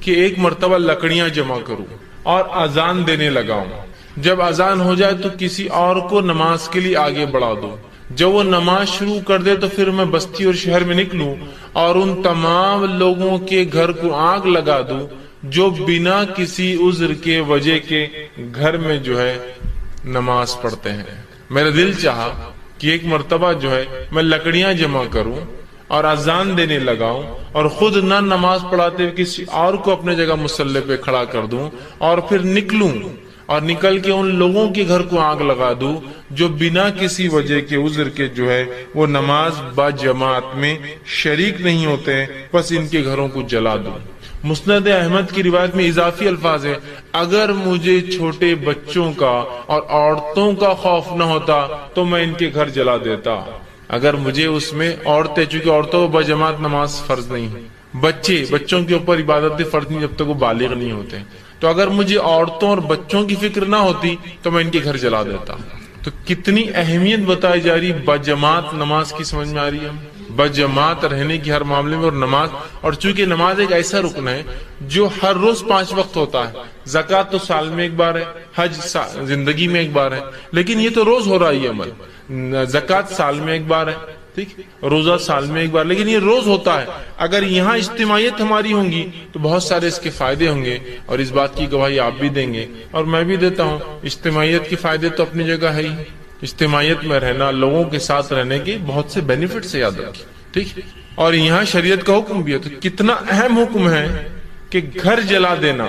کہ ایک مرتبہ لکڑیاں جمع کروں اور اذان دینے لگاؤں، جب اذان ہو جائے تو کسی اور کو نماز کے لیے آگے بڑھا دوں، جب وہ نماز شروع کر دے تو پھر میں بستی اور شہر میں نکلوں اور ان تمام لوگوں کے گھر کو آگ لگا دوں جو بنا کسی عذر کے وجہ کے گھر میں جو ہے نماز پڑھتے ہیں۔ میرا دل چاہا کہ ایک مرتبہ جو ہے میں لکڑیاں جمع کروں اور اذان دینے لگاؤں اور خود نہ نماز پڑھاتے ہوئے کسی اور کو اپنے جگہ مصلی پہ کھڑا کر دوں، اور پھر نکلوں اور نکل کے ان لوگوں کے گھر کو آگ لگا دوں جو بنا کسی وجہ کے عذر کے جو ہے وہ نماز با جماعت میں شریک نہیں ہوتے ہیں، بس ان کے گھروں کو جلا دوں۔ مسند احمد کی روایت میں اضافی الفاظ ہے، اگر مجھے چھوٹے بچوں کا اور عورتوں کا خوف نہ ہوتا تو میں ان کے گھر جلا دیتا۔ اگر مجھے اس میں عورتیں، چونکہ عورتوں کو بجماعت نماز فرض نہیں ہے، بچوں کے اوپر عبادت فرض نہیں جب تک وہ بالغ نہیں ہوتے، تو اگر مجھے عورتوں اور بچوں کی فکر نہ ہوتی تو میں ان کے گھر جلا دیتا۔ تو کتنی اہمیت بتائی جا رہی بجماعت نماز کی، سمجھ میں آ رہی ہے؟ بجماعت رہنے کی ہر معاملے میں، اور نماز، اور چونکہ نماز ایک ایسا رکن ہے جو ہر روز 5 وقت ہوتا ہے، زکوٰۃ تو سال میں ایک بار ہے، حج زندگی میں ایک بار ہے، لیکن یہ تو روز ہو رہا ہے یہ عمل، زکوٰۃ سال میں ایک بار ہے، ٹھیک، روزہ سال میں ایک بار، لیکن یہ روز ہوتا ہے۔ اگر یہاں اجتماعیت ہماری ہوں گی تو بہت سارے اس کے فائدے ہوں گے، اور اس بات کی گواہی آپ بھی دیں گے اور میں بھی دیتا ہوں۔ اجتماعیت کے فائدے تو اپنی جگہ ہے ہی، اجتماعیت میں رہنا، لوگوں کے ساتھ رہنے کے بہت سے بینیفٹس سے یاد رکھیں، ٹھیک۔ اور یہاں شریعت کا حکم بھی ہے، تو کتنا اہم حکم ہے کہ گھر جلا دینا۔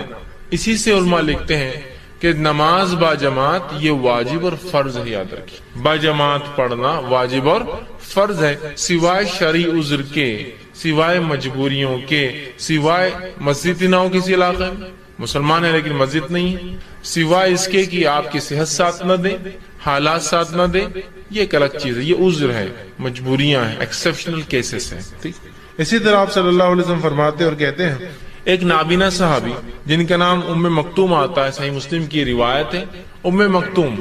اسی سے علماء لکھتے ہیں کہ نماز با جماعت یہ واجب اور فرض ہے، یاد رکھیں، با جماعت پڑھنا واجب اور فرض ہے، سوائے شرعی عذر کے، سوائے مجبوریوں کے، سوائے مسجد نہ ہو کسی علاقے میں، مسلمان ہے لیکن مسجد نہیں ہے، سوائے اس کے کہ آپ کی صحت ساتھ نہ دے، حالات ساتھ نہ دے، یہ ایک الگ چیز ہے، یہ عذر ہے، مجبوریاں ہیں، ایکسیپشنل کیسز ہیں، ٹھیک۔ اسی طرح آپ صلی اللہ علیہ وسلم فرماتے اور کہتے ہیں، ایک نابینا صحابی جن کا نام ام مکتوم آتا ہے، صحیح مسلم کی روایت ہے، ام مکتوم،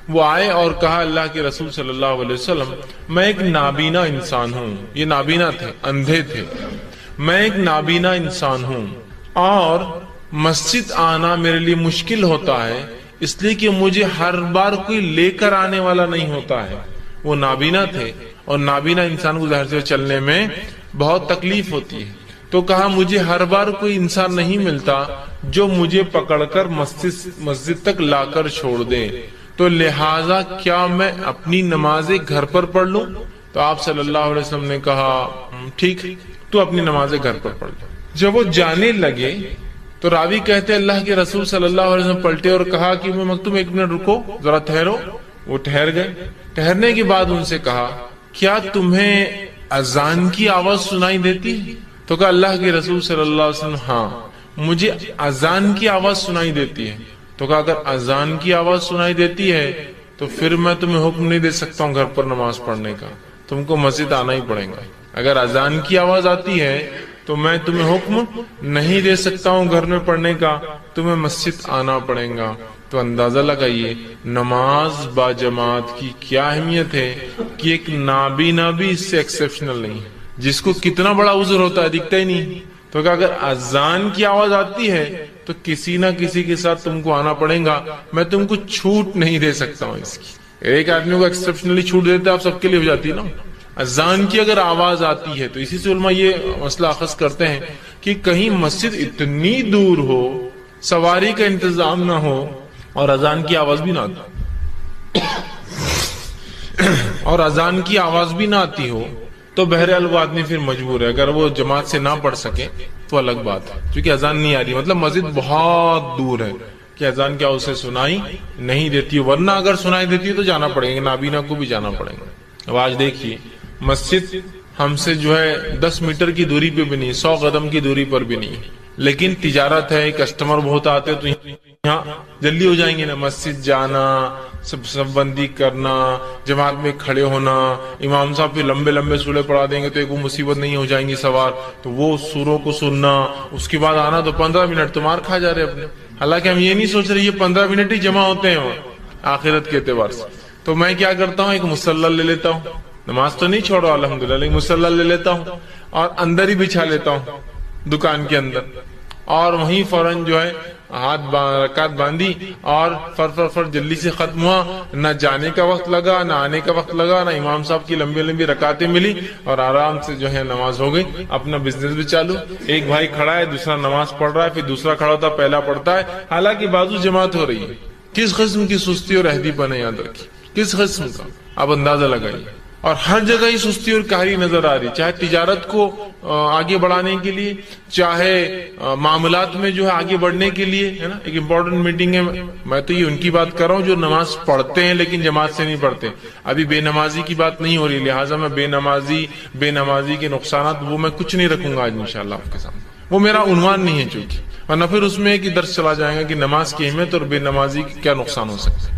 وہ آئے اور کہا اللہ کے رسول صلی اللہ علیہ وسلم، میں ایک نابینا انسان ہوں، یہ نابینا تھے، اندھے تھے، میں ایک نابینا انسان ہوں اور مسجد آنا میرے لیے مشکل ہوتا ہے، اس لیے کہ مجھے ہر بار کوئی لے کر آنے والا نہیں ہوتا ہے۔ وہ نابینا تھے اور نابینا انسان کو ظاہر سے چلنے میں بہت تکلیف ہوتی ہے، تو کہا مجھے ہر بار کوئی انسان نہیں ملتا جو مجھے پکڑ کر مسجد تک لا کر چھوڑ دے، تو لہٰذا کیا میں اپنی نمازیں گھر پر پڑھ لوں؟ تو آپ صلی اللہ علیہ وسلم نے کہا ٹھیک، تو اپنی نمازیں گھر پر پڑھ لے۔ جب وہ جانے لگے تو راوی کہتے اللہ کے رسول صلی اللہ علیہ وسلم پلٹے اور کہا کہ میں مکتوم 1 منٹ رکو ذرا ٹھہرو۔ وہ ٹھہر گئے۔ ٹھہرنے کے بعد ان سے کہا کیا تمہیں اذان کی آواز سنائی دیتی؟ تو کہا اللہ کے رسول صلی اللہ علیہ وسلم ہاں مجھے اذان کی آواز سنائی دیتی ہے۔ تو کہا اگر اذان کی آواز سنائی دیتی ہے تو پھر میں تمہیں حکم نہیں دے سکتا ہوں گھر پر نماز پڑھنے کا، تم کو مسجد آنا ہی پڑے گا۔ اگر اذان کی آواز آتی ہے تو میں تمہیں حکم نہیں دے سکتا ہوں گھر میں پڑھنے کا، تمہیں مسجد آنا پڑے گا۔ تو اندازہ لگائیے نماز با جماعت کی کیا اہمیت ہے کہ ایک نابینا بھی اس سے ایکسیپشنل نہیں، جس کو کتنا بڑا عذر ہوتا ہے دکھتا ہی نہیں۔ تو کہ اگر اذان کی آواز آتی ہے تو کسی نہ کسی کے ساتھ تم کو آنا پڑے گا، میں تم کو چھوٹ نہیں دے سکتا ہوں اس کی۔ ایک آدمی کو ایکسیپشنلی چھوٹ دیتے آپ سب کے لیے ہو جاتی ہے نا۔ اذان کی اگر آواز آتی ہے تو اسی سے علماء یہ مسئلہ اخذ کرتے ہیں کہ کہیں مسجد اتنی دور ہو، سواری کا انتظام نہ ہو اور اذان کی آواز بھی نہ آتی اور اذان کی آواز بھی نہ آتی ہو تو بہرحال وہ آدمی پھر مجبور ہے۔ اگر وہ جماعت سے نہ پڑھ سکے تو الگ بات ہے، کیونکہ اذان نہیں آ رہی، مطلب مسجد بہت دور ہے کہ اذان کیا اسے سنائی نہیں دیتی، ورنہ اگر سنائی دیتی ہے تو جانا پڑے گا، نابینا کو بھی جانا پڑے گا۔ اب آج دیکھیے مسجد ہم سے جو ہے 10 میٹر کی دوری پہ بھی نہیں، 100 قدم کی دوری پر بھی نہیں، لیکن تجارت ہے، کسٹمر بہت آتے تو یہاں جلدی ہو جائیں گے نا، مسجد جانا، سب بندی کرنا، جماعت میں کھڑے ہونا، امام صاحب پھر لمبے لمبے سورے پڑھا دیں گے تو ایک وہ مصیبت نہیں ہو جائیں گی سوار، تو وہ سوروں کو سننا، اس کے بعد آنا تو 15 منٹ تو مار کھا جا رہے اپنے، حالانکہ ہم یہ نہیں سوچ رہے یہ 15 منٹ ہی جمع ہوتے ہیں آخرت کے اعتبار سے۔ تو میں کیا کرتا ہوں، ایک مصلی لے لیتا ہوں، نماز تو نہیں چھوڑا الحمدللہ، لیکن مصلی لے لیتا ہوں اور اندر ہی بچھا لیتا ہوں دکان کے اندر، اور وہیں فوراً جو ہے رکعت باندھی اور فر جلدی سے ختم ہوا، نہ جانے کا وقت لگا نہ آنے کا وقت لگا، نہ امام صاحب کی لمبی لمبی رکعتیں ملی، اور آرام سے جو ہے نماز ہو گئی، اپنا بزنس بھی چالو۔ ایک بھائی کھڑا ہے، دوسرا نماز پڑھ رہا ہے، پھر دوسرا کھڑا ہوتا پہلا پڑھتا ہے، حالانکہ بازو جماعت ہو رہی ہے۔ کس قسم کی سستی اور اہدی پن ہے یاد رکھیے، کس قسم کا، آپ اندازہ لگائیے۔ اور ہر جگہ ہی سستی اور کاہلی نظر آ رہی، چاہے تجارت کو آگے بڑھانے کے لیے، چاہے معاملات میں جو ہے آگے بڑھنے کے لیے، ہے نا۔ ایک امپورٹنٹ میٹنگ ہے، میں تو یہ ان کی بات کر رہا ہوں جو نماز پڑھتے ہیں لیکن جماعت سے نہیں پڑھتے، ابھی بے نمازی کی بات نہیں ہو رہی، لہٰذا میں بے نمازی کے نقصانات وہ میں کچھ نہیں رکھوں گا آج انشاءاللہ آپ کے سامنے، وہ میرا عنوان نہیں ہے چونکہ، ورنہ پھر اس میں ایک درس چلا جائے گا کہ نماز کی اہمیت اور بے نمازی کے کیا نقصان ہو سکتے ہیں۔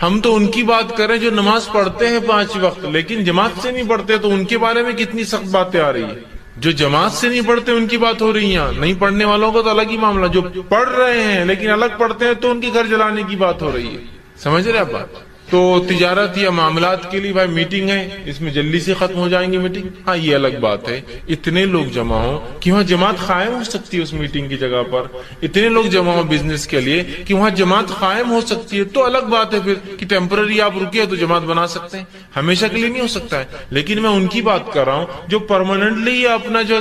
ہم تو ان کی بات کریں جو نماز پڑھتے ہیں 5 وقت لیکن جماعت سے نہیں پڑھتے، تو ان کے بارے میں کتنی سخت باتیں آ رہی ہیں۔ جو جماعت سے نہیں پڑھتے ان کی بات ہو رہی ہے، نہیں پڑھنے والوں کا تو الگ ہی معاملہ، جو پڑھ رہے ہیں لیکن الگ پڑھتے ہیں تو ان کے گھر جلانے کی بات ہو رہی ہے، سمجھ رہے آپ بات۔ تو تجارت یا معاملات کے لیے بھائی میٹنگ ہے، اس میں جلدی سے ختم ہو جائیں گی میٹنگ، ہاں یہ الگ بات ہے، اتنے لوگ جمع ہوں کہ وہاں جماعت قائم ہو سکتی ہے، اس میٹنگ کی جگہ پر اتنے لوگ جمع ہوں بزنس کے لیے کہ وہاں جماعت قائم ہو سکتی ہے، تو الگ بات ہے پھر کہ ٹیمپرری آپ رکے تو جماعت بنا سکتے ہیں، ہمیشہ کے لیے نہیں ہو سکتا ہے۔ لیکن میں ان کی بات کر رہا ہوں جو پرماننٹلی اپنا جو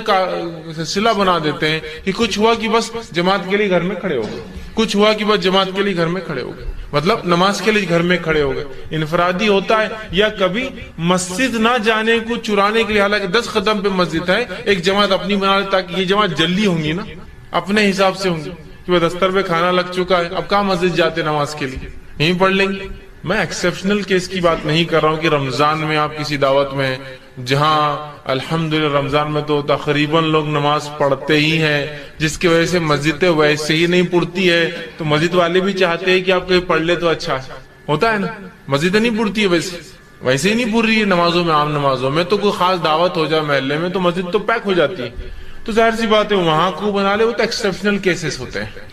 سلسلہ بنا دیتے ہیں کہ کچھ ہوا کہ بس جماعت کے لیے گھر میں کھڑے ہو گئے، کچھ ہوا کہ بس جماعت کے لیے گھر میں کھڑے ہو گئے، مطلب نماز کے لیے گھر میں کھڑے ہو گئے، انفرادی ہوتا ہے، یا کبھی مسجد نہ جانے کو چرانے کے لیے، حالانکہ 10 قدم پہ مسجد ہے، ایک جماعت اپنی بنا لے تاکہ یہ جماعت جلدی ہوں گی نا، اپنے حساب سے ہوں گی کہ وہ دستر پہ کھانا لگ چکا ہے، اب کہاں مسجد جاتے نماز کے لیے، یہیں پڑھ لیں گے۔ میں ایکسیپشنل کیس کی بات نہیں کر رہا ہوں کہ رمضان میں آپ کسی دعوت میں، جہاں الحمدللہ رمضان میں تو تقریباً لوگ نماز پڑھتے ہی ہیں، جس کی وجہ سے مسجدیں ویسے ہی نہیں پڑتی ہے، تو مسجد والے بھی چاہتے ہیں کہ آپ کہیں پڑھ لے تو اچھا ہوتا ہے نا، مسجدیں نہیں پڑتی ہے ویسے ہی نہیں پڑھ رہی ہے نمازوں میں، عام نمازوں میں تو کوئی خاص دعوت ہو جائے محلے میں تو مسجد تو پیک ہو جاتی ہے، تو ظاہر سی بات ہے وہاں کو بنا لے، وہ تو ایکسیپشنل کیسز ہوتے ہیں۔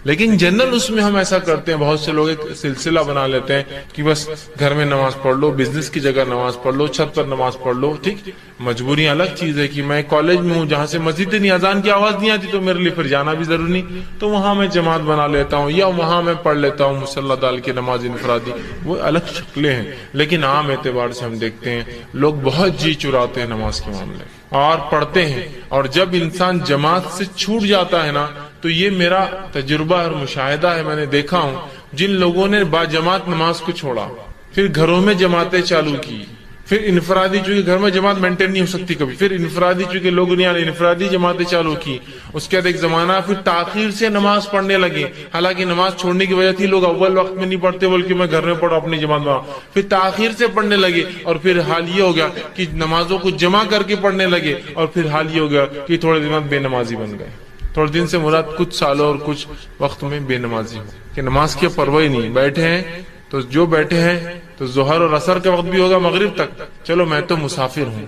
لیکن جنرل اس میں ہم ایسا کرتے ہیں، بہت سے لوگ ایک سلسلہ بنا لیتے ہیں کہ بس گھر میں نماز پڑھ لو، بزنس کی جگہ نماز پڑھ لو، چھت پر نماز پڑھ لو، ٹھیک۔ مجبوری الگ چیز ہے کہ میں کالج میں ہوں جہاں سے مسجد نہیں، اذان کی آواز نہیں آتی تو میرے لیے پھر جانا بھی ضروری نہیں، تو وہاں میں جماعت بنا لیتا ہوں یا وہاں میں پڑھ لیتا ہوں مصلی ڈال کے نماز انفرادی، وہ الگ شکلیں ہیں۔ لیکن عام اعتبار سے ہم دیکھتے ہیں لوگ بہت جی چراتے ہیں نماز کے معاملے اور پڑھتے ہیں، اور جب انسان جماعت سے چھوٹ جاتا ہے نا، تو یہ میرا تجربہ اور مشاہدہ ہے، میں نے دیکھا ہوں جن لوگوں نے با جماعت نماز کو چھوڑا، پھر گھروں میں جماعتیں چالو کی، پھر انفرادی چونکہ گھر میں جماعت مینٹین نہیں ہو سکتی کبھی، پھر انفرادی چونکہ لوگ نہیں آنے، انفرادی جماعتیں چالو کی، اس کے بعد ایک زمانہ پھر تاخیر سے نماز پڑھنے لگے، حالانکہ نماز چھوڑنے کی وجہ تھی لوگ اول وقت میں نہیں پڑھتے بلکہ میں گھر میں پڑھا اپنی جماعت میں، پھر تاخیر سے پڑھنے لگے، اور پھر حال یہ ہو گیا کہ نمازوں کو جمع کر کے پڑھنے لگے، اور پھر حال یہ ہو گیا کہ تھوڑے دن بعد بے نمازی بن گئے۔ تھوڑے دن سے مراد کچھ سالوں اور کچھ وقت میں بے نمازی ہو کہ نماز کی پرواہ ہی نہیں، بیٹھے ہیں تو جو بیٹھے ہیں تو ظہر اور عصر کا وقت بھی ہوگا مغرب تک، چلو میں تو مسافر ہوں،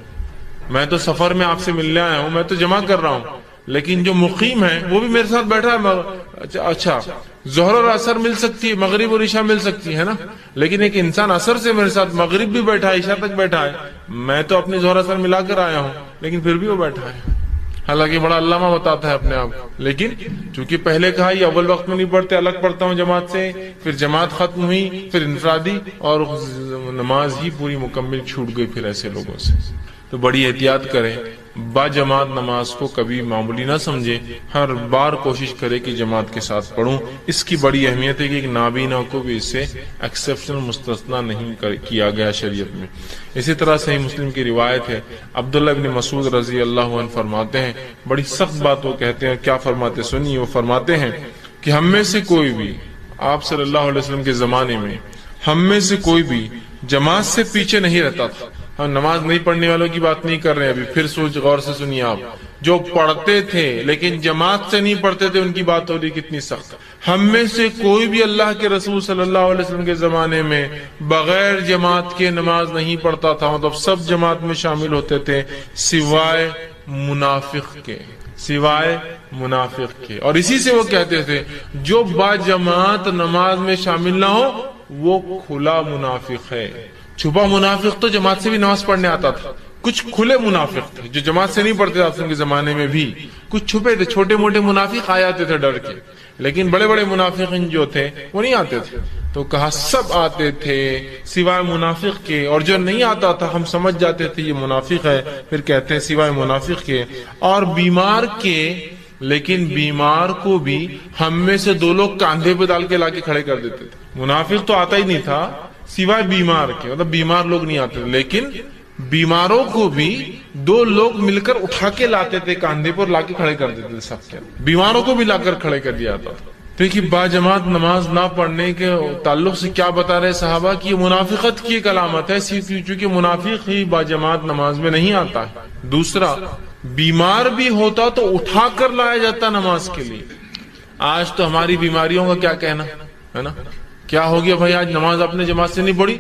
میں تو سفر میں آپ سے ملنے آیا ہوں، میں تو جمع کر رہا ہوں، لیکن جو مقیم ہے وہ بھی میرے ساتھ بیٹھا ہے، اچھا ظہر اور عصر مل سکتی ہے، مغرب اور عشاء مل سکتی ہے نا، لیکن ایک انسان عصر سے میرے ساتھ مغرب بھی بیٹھا ہے، عشاء تک بیٹھا ہے، میں تو اپنی ظہر عصر ملا کر آیا ہوں لیکن پھر بھی وہ بیٹھا ہے، حالانکہ بڑا علامہ بتاتا ہے اپنے آپ، لیکن چونکہ پہلے کہا یہ اول وقت میں نہیں پڑھتے، الگ پڑھتا ہوں جماعت سے، پھر جماعت ختم ہوئی، پھر انفرادی، اور نماز ہی پوری مکمل چھوٹ گئی پھر ایسے لوگوں سے۔ تو بڑی احتیاط کریں، با جماعت نماز کو کبھی معمولی نہ سمجھے، ہر بار کوشش کرے کہ جماعت کے ساتھ پڑھوں۔ اس کی بڑی اہمیت ہے کہ ایک نابینا کو بھی اس سے ایکسیپشن مستثنا نہیں کیا گیا شریعت میں۔ اسی طرح صحیح مسلم کی روایت ہے، عبداللہ ابن مسعود رضی اللہ عنہ فرماتے ہیں، بڑی سخت بات وہ کہتے ہیں، کیا فرماتے سنیے، وہ فرماتے ہیں کہ ہم میں سے کوئی بھی، آپ صلی اللہ علیہ وسلم کے زمانے میں ہم میں سے کوئی بھی جماعت سے پیچھے نہیں رہتا تھا۔ ہم نماز نہیں پڑھنے والوں کی بات نہیں کر رہے ہیں ابھی، پھر سوچ غور سے سنیے آپ، جو پڑھتے تھے لیکن جماعت سے نہیں پڑھتے تھے ان کی بات ہو رہی کتنی سخت۔ ہم میں سے کوئی بھی اللہ کے رسول صلی اللہ علیہ وسلم کے زمانے میں بغیر جماعت کے نماز نہیں پڑھتا تھا، مطلب سب جماعت میں شامل ہوتے تھے سوائے منافق کے، سوائے منافق کے، اور اسی سے وہ کہتے تھے جو با جماعت نماز میں شامل نہ ہو وہ کھلا منافق ہے۔ چھپا منافق تو جماعت سے بھی نماز پڑھنے آتا تھا، کچھ کھلے منافق تھے جو جماعت سے نہیں پڑھتے آپ کے زمانے میں بھی، کچھ چھپے تھے، چھوٹے موٹے منافق آ جاتے تھے ڈر کے، لیکن بڑے بڑے منافقین جو تھے وہ نہیں آتے تھے۔ تو کہا سب آتے تھے سوائے منافق کے، اور جو نہیں آتا تھا ہم سمجھ جاتے تھے یہ منافق ہے، پھر کہتے ہیں سوائے منافق کے اور بیمار کے، لیکن بیمار کو بھی ہم میں سے دو لوگ کاندھے پہ ڈال کے لا کے کھڑے کر دیتے تھے۔ منافق تو آتا ہی نہیں تھا سوائے بیمار کے، مطلب بیمار لوگ نہیں آتے، لیکن بیماروں کو بھی دو لوگ مل کر اٹھا کے لاتے تھے کاندھے پر، لا کے کھڑے کر دیتے تھے، سب کے بیماروں کو بھی لا کر کھڑے کر دیا تھا۔ دیکھیے با جماعت نماز نہ پڑھنے کے تعلق سے کیا بتا رہے صحابہ کی منافقت کی ایک علامت ہے، چونکہ منافق ہی با جماعت نماز میں نہیں آتا ہے۔ دوسرا، بیمار بھی ہوتا تو اٹھا کر لایا جاتا نماز کے لیے۔ آج تو ہماری بیماریوں کا کیا کہنا ہے نا، کیا ہو گیا بھائی آج نماز اپنے جماعت سے نہیں پڑھی،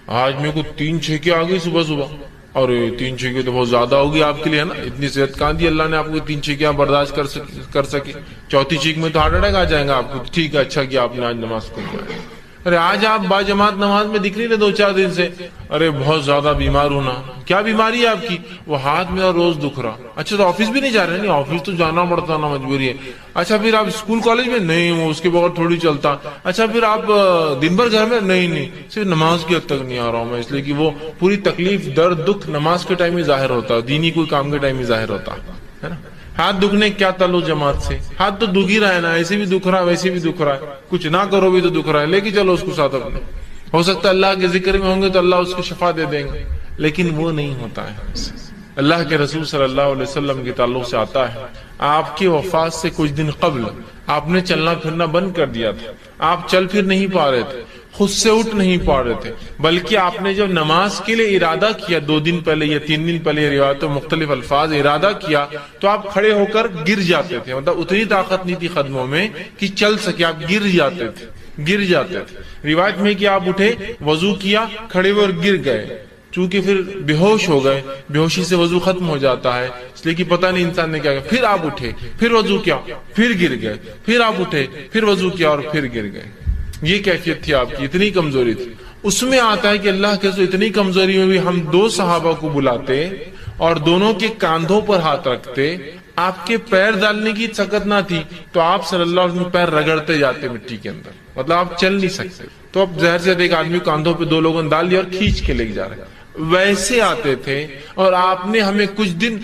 آج میرے کو 3 چھینکیں آ گئی صبح صبح، اور 3 چھینکیں تو بہت زیادہ ہوگی آپ کے لیے، ہے نا، اتنی صحت کہاں دی اللہ نے آپ کو 3 چھینکیں برداشت کر سکے، چوتھی چھینک میں تو ہارٹ اٹیک آ جائے گا آپ کو۔ ٹھیک ہے، اچھا کیا آپ نے آج نماز کو کیا۔ ارے آج آپ با جماعت نماز میں دکھ نہیں رہے 2-4 دن سے، ارے بہت زیادہ بیمار ہونا، کیا بیماری ہے آپ کی؟ وہ ہاتھ میرا روز دکھ رہا۔ اچھا تو آفس بھی نہیں جا رہے؟ نہیں، آفس تو جانا پڑتا نا، مجبوری ہے۔ اچھا پھر آپ اسکول کالج میں؟ نہیں، وہ اس کے بغیر تھوڑی چلتا۔ اچھا پھر آپ دن بھر گھر میں؟ نہیں، صرف نماز کی حد تک نہیں آ رہا ہوں میں، اس لیے کہ وہ پوری تکلیف درد دکھ نماز کے ٹائم ہی ظاہر ہوتا ہے، دینی کوئی کام کے ٹائم ہی ظاہر ہوتا ہے نا۔ ہاتھ دکھنے کیا تعلق جماعت سے؟ ہاتھ تو دکھ ہی رہا ہے نا، ایسے بھی دکھ رہا ہے ویسے بھی دکھ رہا ہے، کچھ نہ کرو بھی تو دکھ رہا ہے، لے کے چلو اس کو ساتھ اپنے، ہو سکتا ہے اللہ کے ذکر میں ہوں گے تو اللہ اس کو شفا دے دیں گے، لیکن وہ نہیں ہوتا ہے۔ اللہ کے رسول صلی اللہ علیہ وسلم کے تعلق سے آتا ہے، آپ کی وفات سے کچھ دن قبل آپ نے چلنا پھرنا بند کر دیا تھا، آپ چل پھر نہیں پا رہے تھے، خود سے اٹھ نہیں پا رہے تھے، بلکہ آپ نے جب نماز کے لیے ارادہ کیا 2 دن پہلے یا 3 دن پہلے، روایتوں مختلف الفاظ، ارادہ کیا تو آپ کھڑے ہو کر گر جاتے تھے، مطلب اتنی طاقت نہیں تھی قدموں میں کہ چل سکے، آپ گر جاتے تھے۔ روایت میں کہ آپ اٹھے، وضو کیا، کھڑے ہوئے اور گر گئے، چونکہ پھر بے ہوش ہو گئے، بے ہوشی سے وضو ختم ہو جاتا ہے، اس لیے کہ پتہ نہیں انسان نے کیا کیا، پھر آپ اٹھے، پھر وضو کیا، پھر گر گئے، پھر آپ اٹھے، پھر وضو کیا اور پھر گر گئے۔ یہ کیفیت تھی آپ کی، اتنی کمزوری تھی۔ اس میں آتا ہے کہ اللہ کے رسول اتنی کمزوری میں بھی ہم 2 صحابہ کو بلاتے اور دونوں کے کاندھوں پر ہاتھ رکھتے، آپ کے پیر ڈالنے کی طاقت نہ تھی تو آپ صلی اللہ علیہ وسلم پیر رگڑتے جاتے مٹی کے اندر، مطلب آپ چل نہیں سکتے، تو اب ظاہر سے ایک آدمی کاندھوں پہ 2 لوگوں نے ڈال دیا اور کھینچ کے لے جا رہے، ویسے آتے تھے۔ اور آپ نے ہمیں کچھ دن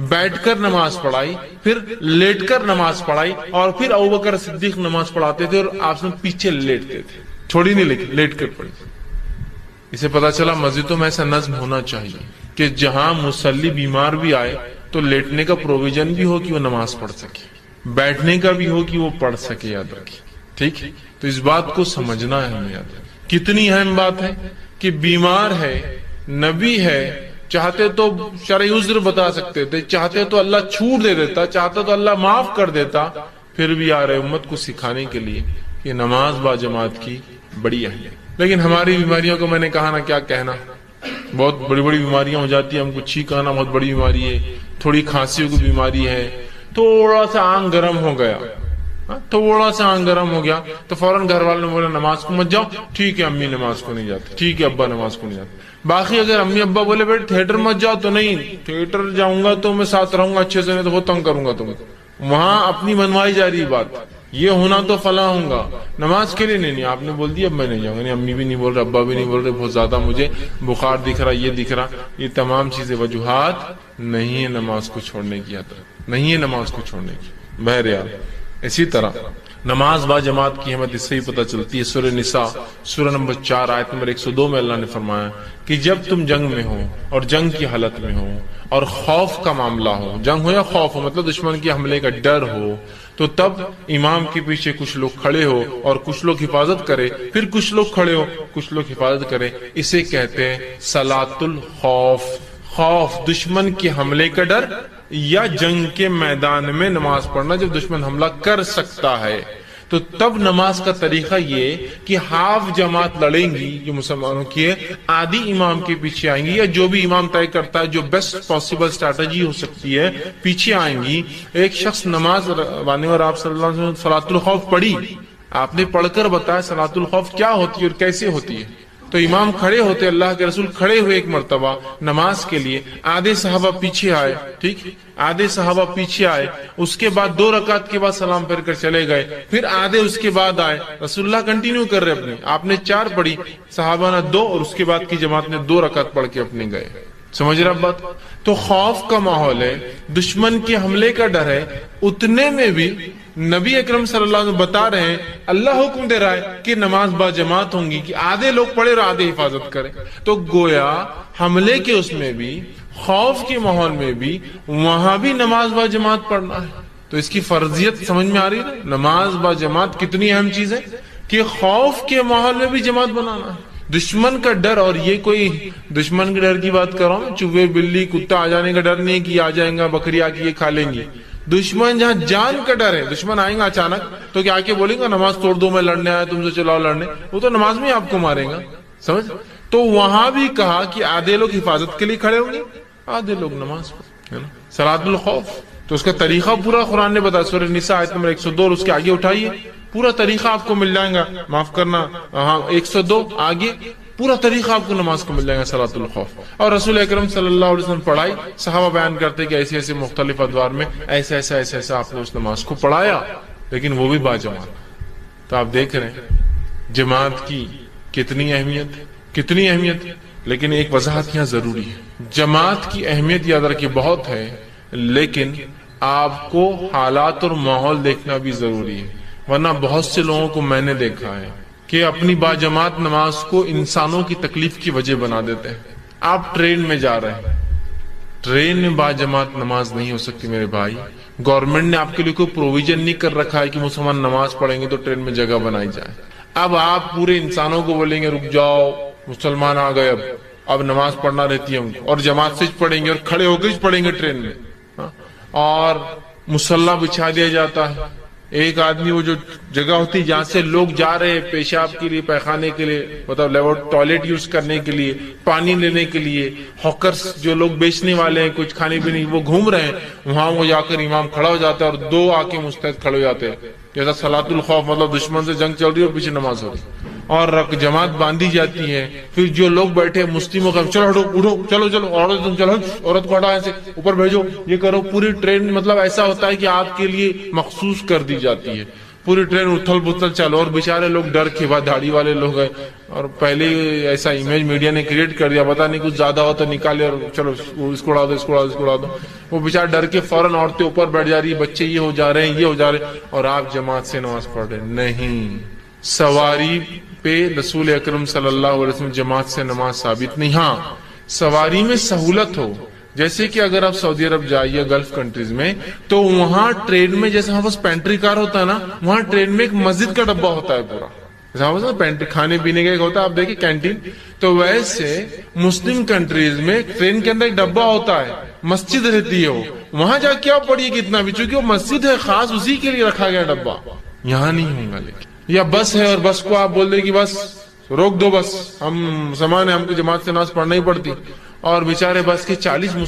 بیٹھ کر نماز پڑھائی، پھر لیٹ کر نماز پڑھائی، اور پھر ابوبکر صدیق نماز پڑھاتے تھے اور آپ سے پیچھے لیٹتے تھے، چھوڑی نہیں لیٹ کر پڑھی۔ اسے پتا چلا مسجدوں میں ایسا نظم ہونا چاہیے کہ جہاں مصلی بیمار بھی آئے تو لیٹنے کا پروویژن بھی ہو کہ وہ نماز پڑھ سکے، بیٹھنے کا بھی ہو کہ وہ پڑھ سکے. یاد رکھیے، ٹھیک. تو اس بات کو سمجھنا ہے ہمیں. یاد رکھیں کتنی اہم بات ہے کہ بیمار ہے، نبی ہے، چاہتے تو شرعی عذر بتا سکتے تھے، چاہتے تو اللہ چھوٹ دے دیتا، چاہتا تو اللہ معاف کر دیتا، پھر بھی آ رہے امت کو سکھانے کے لیے کہ نماز با جماعت کی بڑی اہمیت. لیکن ہماری بیماریوں کو میں نے کہا نا، کیا کہنا، بہت بڑی بڑی بیماریاں ہو جاتی ہیں. ہم کو چھینک آنا بہت بڑی بیماری ہے، تھوڑی کھانسی کی بیماری ہے، تھوڑا سا آنکھ گرم ہو گیا، تھوڑا سا آنکھ گرم ہو گیا تو فوراً گھر والوں نے بولا نماز کو مت جاؤ. ٹھیک ہے امی نماز کو نہیں جاتی، ٹھیک ہے ابا نماز کو نہیں جاتے. باقی اگر امی ابا بولے بیٹے تھیٹر مت جاؤ تو نہیں، تھیٹر جاؤں گا تو میں ساتھ رہوں گا اچھے سے، نہیں تو وہ تنگ کروں گا تمہیں. وہاں اپنی منوائی جا رہی بات، یہ ہونا تو فلاں ہوں گا، نماز کے لیے نہیں. آپ نے بول دیا اب میں نہیں جاؤں گا، نہیں امی بھی نہیں بول رہے، ابا بھی نہیں بول رہے، بہت زیادہ مجھے بخار دکھ رہا، یہ دکھ رہا. یہ تمام چیزیں وجوہات نہیں ہے نماز کو چھوڑنے کی، نہیں ہے نماز کو چھوڑنے کی. بہرحال اسی طرح نماز با جماعت کی اہمیت اس سے ہی پتہ چلتی ہے. سورہ نساء سورہ نمبر 4 آیت نمبر 102 میں اللہ نے فرمایا کہ جب تم جنگ میں ہو اور جنگ کی حالت میں ہو اور خوف کا معاملہ ہو، جنگ ہو یا خوف ہو مطلب دشمن کے حملے کا ڈر ہو، تو تب امام کے پیچھے کچھ لوگ کھڑے ہو اور کچھ لوگ حفاظت کرے، پھر کچھ لوگ کھڑے ہو کچھ لوگ حفاظت کرے. اسے کہتے ہیں صلاۃ الخوف. خوف دشمن کے حملے کا ڈر یا جنگ کے میدان میں نماز پڑھنا جب دشمن حملہ کر سکتا ہے. تو تب نماز کا طریقہ یہ کہ ہاف جماعت لڑیں گی جو مسلمانوں کی ہے، آدھی امام کے پیچھے آئیں گی یا جو بھی امام طے کرتا ہے جو بیسٹ پاسبل اسٹریٹجی ہو سکتی ہے پیچھے آئیں گی. ایک شخص نماز وانے اور آپ صلی اللہ علیہ وسلم صلاۃ الخوف پڑھی، آپ نے پڑھ کر بتایا صلاۃ الخوف کیا ہوتی ہے اور کیسے ہوتی ہے. تو امام کھڑے ہوتے، اللہ کے رسول کھڑے ہوئے ایک مرتبہ نماز کے لیے، آدھے صحابہ پیچھے آئے، ٹھیک، آدھے صحابہ پیچھے آئے، اس کے بعد 2 رکعت کے بعد سلام پھیر کر چلے گئے، پھر آدھے اس کے بعد آئے. رسول اللہ کنٹینیو کر رہے اپنے، آپ نے 4 پڑھی، صحابہ نے 2 اور اس کے بعد کی جماعت نے 2 رکعت پڑھ کے اپنے گئے. سمجھ رہا بات؟ تو خوف کا ماحول ہے، دشمن کے حملے کا ڈر ہے. اتنے میں بھی نبی اکرم صلی اللہ علیہ وسلم بتا رہے ہیں، اللہ حکم دے رہا ہے کہ نماز با جماعت ہوں گی، کہ آدھے لوگ پڑھے اور آدھے حفاظت کریں. تو گویا حملے کے اس میں بھی، خوف کے ماحول میں بھی، وہاں بھی نماز با جماعت پڑھنا ہے. تو اس کی فرضیت سمجھ میں آ رہی ہے. نماز با جماعت کتنی اہم چیز ہے کہ خوف کے ماحول میں بھی جماعت بنانا ہے. دشمن کا ڈر، اور یہ کوئی دشمن کے ڈر کی بات کر رہا ہوں، چوہے بلی کتا آ جانے کا ڈر نہیں کہ آ جائیں گا بکری آ کے یہ کھا لیں گی. دشمن جہاں جان کا ڈر ہے، دشمن آئیں گا اچانک تو کیا آ کے بولیں گا نماز توڑ دو، میں لڑنے آیا تم سے، چلاؤ لڑنے، وہ تو نماز میں آپ کو مارے گا. سمجھ؟ تو وہاں بھی کہا کہ آدھے لوگ حفاظت کے لیے کھڑے ہوں گے، آدھے لوگ نماز پڑھ. صلاۃ الخوف تو اس کا طریقہ پورا قرآن نے بتایا. سورہ نساء آیت نمبر 102 اور اس کے آگے اٹھائیے، پورا طریقہ آپ کو مل جائے گا. معاف کرنا، ہاں 102 آگے پورا طریقہ آپ کو نماز کو مل جائے گا صلاۃ الخوف. اور رسول اکرم صلی اللہ علیہ وسلم پڑھائی، صحابہ بیان کرتے کہ ایسے ایسے مختلف ادوار میں ایسا ایسا ایسا ایسا آپ نے اس نماز کو پڑھایا، لیکن وہ بھی با جماعت. تو آپ دیکھ رہے ہیں جماعت کی کتنی اہمیت، کتنی اہمیت. لیکن ایک وضاحت یہاں ضروری ہے، جماعت کی اہمیت یاد رکھیے بہت ہے، لیکن آپ کو حالات اور ماحول دیکھنا بھی ضروری ہے. ورنہ بہت سے لوگوں کو میں نے دیکھا ہے کہ اپنی با جماعت نماز کو انسانوں کی تکلیف کی وجہ بنا دیتے ہیں. آپ ٹرین میں جا رہے ہیں، ٹرین میں با جماعت نماز نہیں ہو سکتی میرے بھائی. گورنمنٹ نے آپ کے لیے کوئی پروویژن نہیں کر رکھا ہے کہ مسلمان نماز پڑھیں گے تو ٹرین میں جگہ بنائی جائے. اب آپ پورے انسانوں کو بولیں گے رک جاؤ مسلمان آ گئے، اب نماز پڑھنا رہتی ہے ہم کو، اور جماعت سے پڑھیں گے اور کھڑے ہو کے پڑھیں گے ٹرین میں، اور مصلی بچھا دیا جاتا ہے. ایک آدمی وہ جو جگہ ہوتی جہاں سے لوگ جا رہے ہیں پیشاب کے لیے، پیخانے کے لیے، مطلب ٹوائلٹ یوز کرنے کے لیے، پانی لینے کے لیے، ہاکرز جو لوگ بیچنے والے ہیں کچھ کھانے پینے، وہ گھوم رہے ہیں، وہاں وہ جا کر امام کھڑا ہو جاتا ہے اور 2 آ کے مستعد کھڑے ہو جاتے ہیں. جیسا صلاۃ الخوف مطلب دشمن سے جنگ چل رہی ہے اور پیچھے نماز ہو رہی ہے، اور جماعت باندھی جاتی ہے. پھر جو لوگ بیٹھے مسلموں کا چلو ہٹو اٹھو، چلو چلو عورت تم چلو، عورت کو ہٹا ایسے اوپر بھیجو، یہ کرو. پوری ٹرین مطلب ایسا ہوتا ہے کہ آپ کے لیے مخصوص کر دی جاتی ہے. پوری ٹرین اتھل پتھل چلو، اور بیچارے لوگ ڈر کے بعد داڑھی والے لوگ ہیں، اور پہلے ایسا امیج میڈیا نے کریٹ کر دیا، پتا نہیں کچھ زیادہ ہو تو نکالے اور چلو اس کو اڑا دو، اس کو اڑا دو، اس کو اڑا دو. وہ بیچارے ڈر کے فوراً عورتیں اوپر بیٹھ جا رہی، بچے یہ ہو جا رہے ہیں، یہ ہو جا رہے ہیں، اور آپ جماعت سے نماز پڑھ رہے. نہیں، سواری پہ رسول اکرم صلی اللہ علیہ وسلم جماعت سے نماز ثابت نہیں. ہاں سواری میں سہولت ہو, جیسے کہ اگر آپ سعودی عرب جائیے گلف کنٹریز میں تو وہاں ٹرین میں جیسے ہمارے پاس پینٹری کار ہوتا ہے نا, وہاں ٹرین میں ایک مسجد کا ڈبہ ہوتا ہے پورا, کھانے پینے کا ایک ہوتا ہے, آپ دیکھیں کینٹین. تو ویسے مسلم کنٹریز میں ٹرین کے اندر ایک ڈبہ ہوتا ہے, مسجد رہتی ہے, وہ وہاں جا کے آپ پڑھیے کتنا بھی, چونکہ وہ مسجد ہے خاص, اسی کے لیے رکھا گیا ڈبہ. یہاں نہیں ہوگا. لیکن یا بس ہے اور بس کو آپ بول دیں کہ بس روک دو, بس ہم سامان ہے, ہم کو جماعت سے نماز پڑھنا ہی پڑتی, اور بیچارے بس کے 40